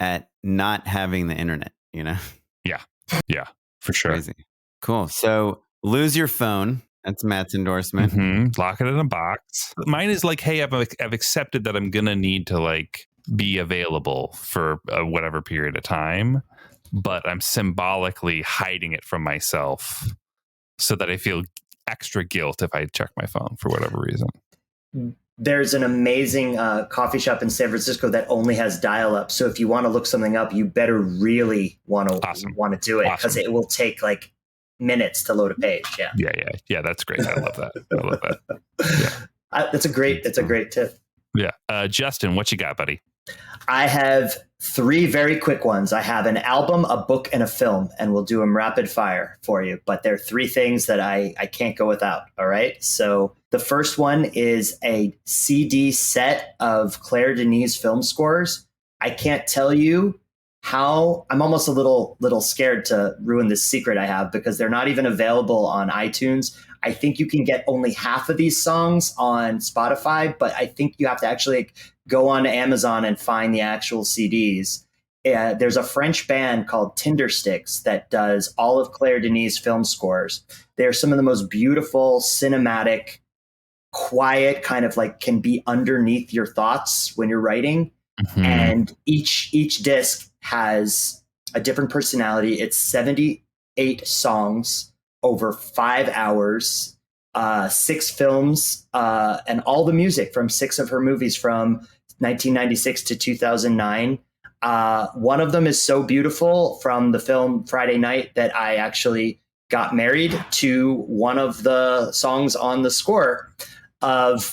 at not having the internet, you know? Yeah, for sure. Crazy. Cool. So lose your phone. That's Matt's endorsement. Lock it in a box. Mine is like, hey, I've accepted that I'm going to need to like be available for whatever period of time, but I'm symbolically hiding it from myself so that I feel extra guilt if I check my phone for whatever reason. There's an amazing coffee shop in San Francisco that only has dial-up. So if you want to look something up, you better really want to do it, because it will take like minutes to load a page. Yeah. That's great. I love that. Yeah. That's a great tip. Yeah. Justin, what you got, buddy? I have 3 very quick ones. I have an album, a book, and a film, and we'll do them rapid fire for you. But there are 3 things that I can't go without. All right. So the first one is a CD set of Claire Denis film scores. I can't tell you how. I'm almost a little scared to ruin this secret I have, because they're not even available on iTunes. I think you can get only half of these songs on Spotify, but I think you have to actually go on Amazon and find the actual CDs. There's a French band called Tindersticks that does all of Claire Denis' film scores. They're some of the most beautiful, cinematic, quiet, kind of like can be underneath your thoughts when you're writing. And each disc has a different personality. It's 78 songs over 5 hours, 6 films, and all the music from 6 of her movies from 1996 to 2009. One of them is so beautiful, from the film Friday Night, that I actually got married to one of the songs on the score of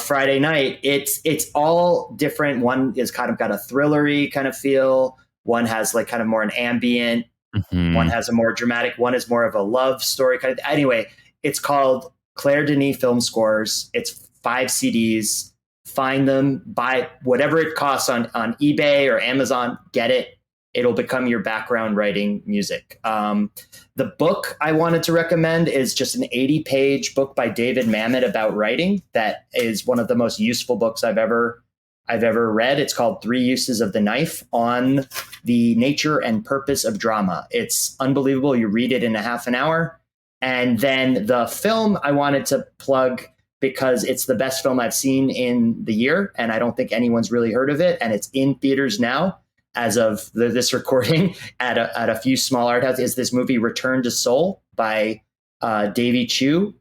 Friday Night. It's all different. One is kind of got a thrillery kind of feel. One has like kind of more an ambient. One has a more dramatic. One is more of a love story kind of. Anyway, it's called Claire Denis Film Scores. It's 5 CDs. Find them, buy whatever it costs on eBay or Amazon. Get it. It'll become your background writing music. The book I wanted to recommend is just an 80-page book by David Mamet about writing. That is one of the most useful books I've ever read. It's called 3 Uses of the Knife, on the nature and purpose of drama. It's unbelievable. You read it in a half an hour. And then the film I wanted to plug, because it's the best film I've seen in the year, and I don't think anyone's really heard of it. And it's in theaters now, as of this recording, at a few small art houses, is this movie Return to Seoul by Davy Chu.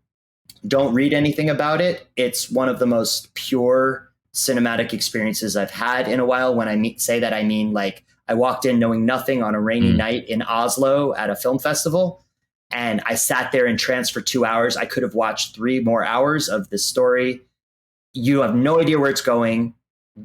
Don't read anything about it. It's one of the most pure cinematic experiences I've had in a while. When I say that, I mean like I walked in knowing nothing on a rainy night in Oslo at a film festival, and I sat there entranced for 2 hours. I could have watched 3 more hours of this story. You have no idea where it's going.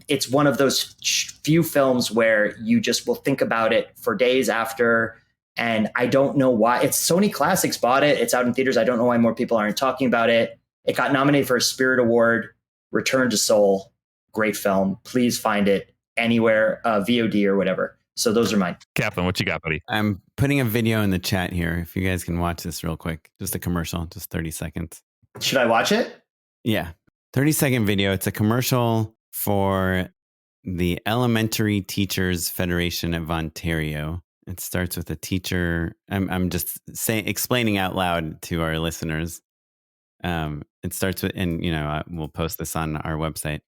It's one of those few films where you just will think about it for days after. And I don't know why. It's Sony Classics bought it. It's out in theaters. I don't know why more people aren't talking about it. It got nominated for a Spirit Award. Return to Seoul. Great film. Please find it anywhere, VOD or whatever. So those are mine. Kaplan, what you got, buddy? I'm putting a video in the chat here. If you guys can watch this real quick, just a commercial, just 30 seconds. Should I watch it? Yeah. 30-second video. It's a commercial for the Elementary Teachers Federation of Ontario. It starts with a teacher. I'm just explaining out loud to our listeners. It starts with, and we'll post this on our website.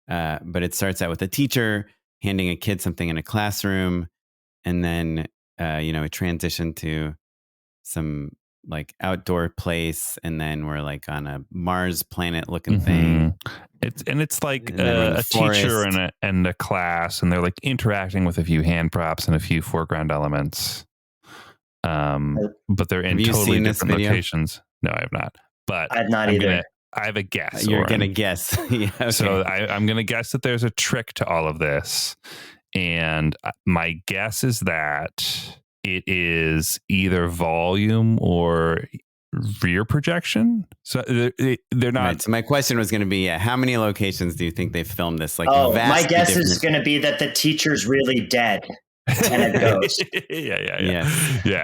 But it starts out with a teacher handing a kid something in a classroom, and then we transition to some like outdoor place, and then we're like on a Mars planet looking thing. It's like a teacher and a class, and they're like interacting with a few hand props and a few foreground elements. But they're in totally different locations. No, I have not. But I have not either. I have a guess. You're going to guess. Yeah, okay. So I'm going to guess that there's a trick to all of this. And my guess is that it is either volume or rear projection. So they're not. Right, so my question was going to be, how many locations do you think they filmed this? Like, my guess is going to be that the teacher's really dead. And it goes. Yeah.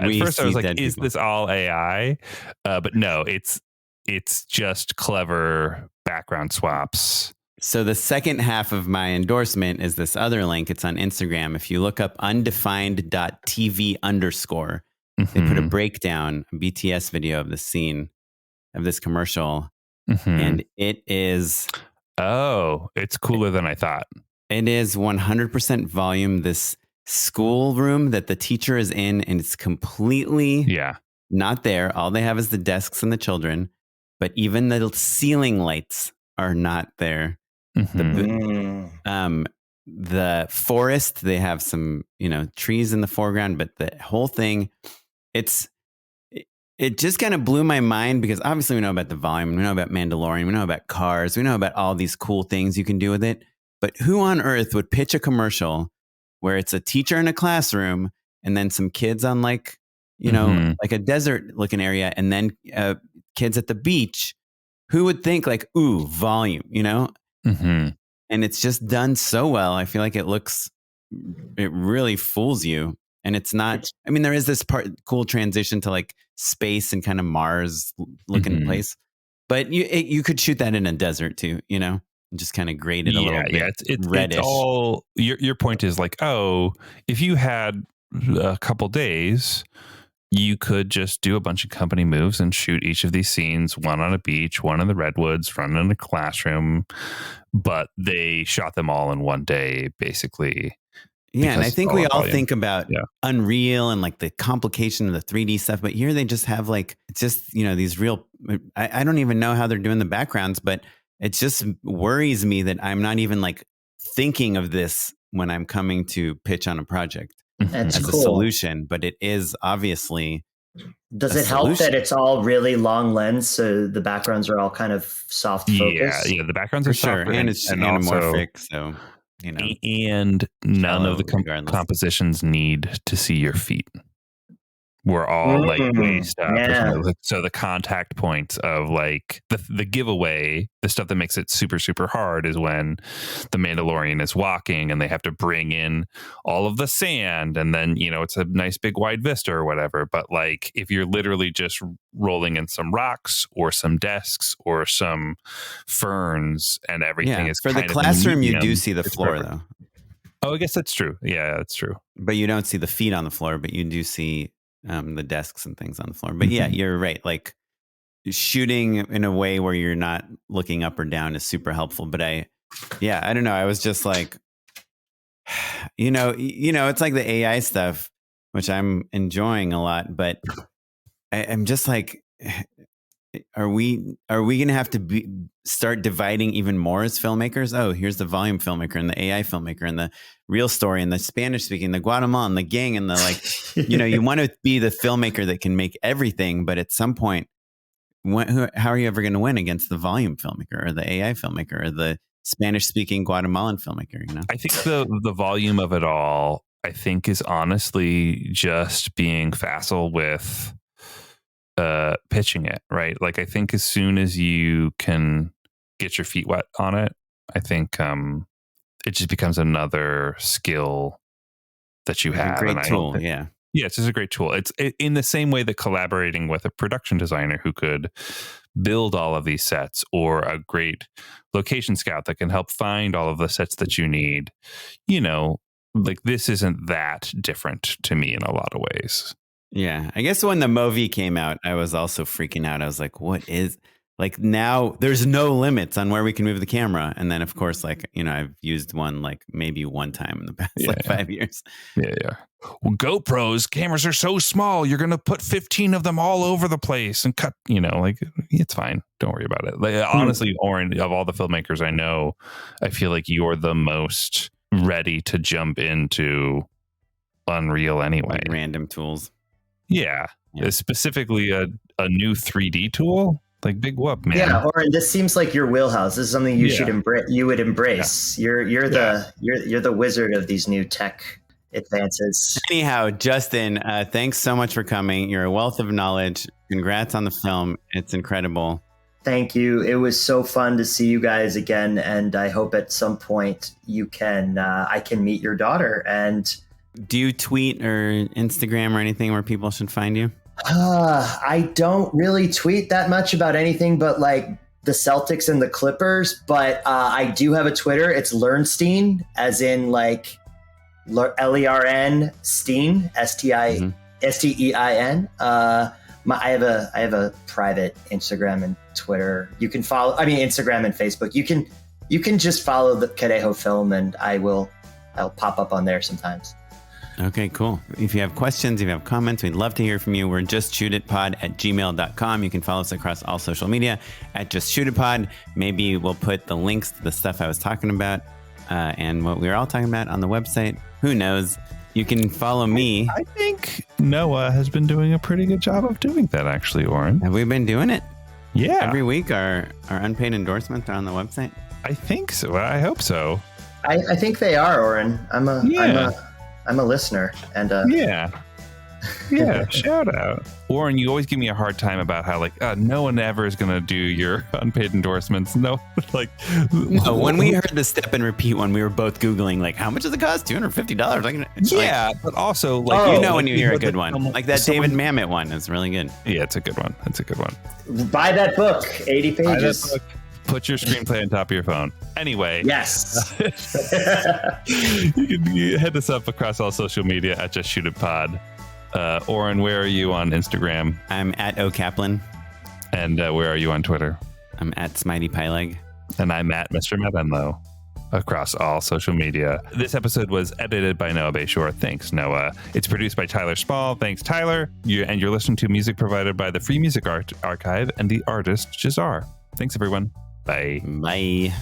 At first I was like, is this all AI? But no, it's just clever background swaps. So the second half of my endorsement is this other link. It's on Instagram. If you look up undefined.tv_, they put a breakdown, a BTS video of the scene of this commercial. And it is... Oh, it's cooler than I thought. It is 100% volume. This school room that the teacher is in, and it's completely not there. All they have is the desks and the children. But even the ceiling lights are not there. The forest, they have some, trees in the foreground, but the whole thing, it just kind of blew my mind, because obviously we know about the volume, we know about Mandalorian, we know about cars, we know about all these cool things you can do with it. But who on earth would pitch a commercial where it's a teacher in a classroom and then some kids on like a desert looking area, and then kids at the beach? Who would think like, ooh, volume, And it's just done so well. I feel like it really fools you. And it's not, there is this cool transition to like space and kind of Mars looking place, but you could shoot that in a desert too, just kind of grade it a little bit. It's reddish. It's all, your point is like, oh, if you had a couple days, you could just do a bunch of company moves and shoot each of these scenes, one on a beach, one in the redwoods, one in a classroom. But they shot them all in one day, basically. Yeah, and I think we all think about Unreal and like the complication of the 3D stuff, but here they just have like, just, these real, I don't even know how they're doing the backgrounds, but it just worries me that I'm not even like thinking of this when I'm coming to pitch on a project. That's as cool. a solution, but it is obviously. Does it help that it's all really long lens, so the backgrounds are all kind of soft focus? Yeah, the backgrounds are soft, and it's anamorphic, so and none of the compositions need to see your feet. We're all like raised up. So the contact points of like the giveaway, the stuff that makes it super, super hard is when the Mandalorian is walking and they have to bring in all of the sand, and then, it's a nice big wide vista or whatever. But like if you're literally just rolling in some rocks or some desks or some ferns and everything is for the classroom, you do see the floor though. Oh, I guess that's true. Yeah, that's true. But you don't see the feet on the floor, but you do see the desks and things on the floor. But yeah, you're right. Like shooting in a way where you're not looking up or down is super helpful. But I don't know. I was just like, it's like the AI stuff, which I'm enjoying a lot, but I'm just like, are we going to have to start dividing even more as filmmakers? Oh, here's the volume filmmaker and the AI filmmaker and the real story and the Spanish speaking, the Guatemalan, the gang, and the like. You want to be the filmmaker that can make everything, but at some point, how are you ever going to win against the volume filmmaker or the AI filmmaker or the Spanish speaking Guatemalan filmmaker? I think the volume of it all, I think, is honestly just being facile with pitching it, right? Like I think as soon as you can get your feet wet on it, I think it just becomes another skill that you have. A great tool, yeah, it's just a great tool. It's in the same way that collaborating with a production designer who could build all of these sets, or a great location scout that can help find all of the sets that you need. like this isn't that different to me in a lot of ways. Yeah. I guess when the movie came out, I was also freaking out. I was like, what is, like, now there's no limits on where we can move the camera. And then, of course, like, you know, I've used one like maybe one time in the past 5 years. Yeah. Well, GoPros cameras are so small. You're going to put 15 of them all over the place and cut, you know, like it's fine. Don't worry about it. Like, honestly, Oren, of all the filmmakers I know, I feel like you're the most ready to jump into Unreal anyway. Like random tools. Yeah. Specifically a new 3D tool. Like big whoop, man. Yeah, Oren, this seems like your wheelhouse. This is something you should embrace. You would embrace. Yeah. You're the wizard of these new tech advances. Anyhow, Justin, thanks so much for coming. You're a wealth of knowledge. Congrats on the film. It's incredible. Thank you. It was so fun to see you guys again, and I hope at some point you can I can meet your daughter. And do you tweet or Instagram or anything where people should find you? I don't really tweet that much about anything but like the Celtics and the Clippers, but I do have a Twitter. It's Lernstein, as in like Lern Steen, Stein. I have a private Instagram and Twitter. You can follow. I mean, Instagram and Facebook. You can just follow the Cadejo Film, and I'll pop up on there sometimes. Okay, cool. If you have questions, if you have comments, we'd love to hear from you. We're justshootitpod@gmail.com. You can follow us across all social media @justshootitpod. Maybe we'll put the links to the stuff I was talking about and what we were all talking about on the website. Who knows? You can follow me. I think Noah has been doing a pretty good job of doing that, actually, Oren. Have we been doing it? Yeah. Every week, our unpaid endorsements are on the website? I think so. I hope so. I think they are, Oren. I'm a listener, and yeah, shout out, Oren. You always give me a hard time about how like no one ever is gonna do your unpaid endorsements. No, like when we heard the step and repeat one, we were both Googling like, how much does it cost? $250. But also like when you hear a good one, like that David Mamet one is really good. Yeah, it's a good one. Buy that book, 80 pages. Put your screenplay on top of your phone. Anyway. Yes. You can hit us up across all social media @JustShootItPod. Oren, where are you on Instagram? I'm @OKaplan. And where are you on Twitter? I'm @SmiteyPyleg. And I'm Mr. Madenlow across all social media. This episode was edited by Noah Bayshore. Thanks, Noah. It's produced by Tyler Small. Thanks, Tyler. You're listening to music provided by the Free Music Archive and the artist Jazar. Thanks, everyone. Bye. Bye.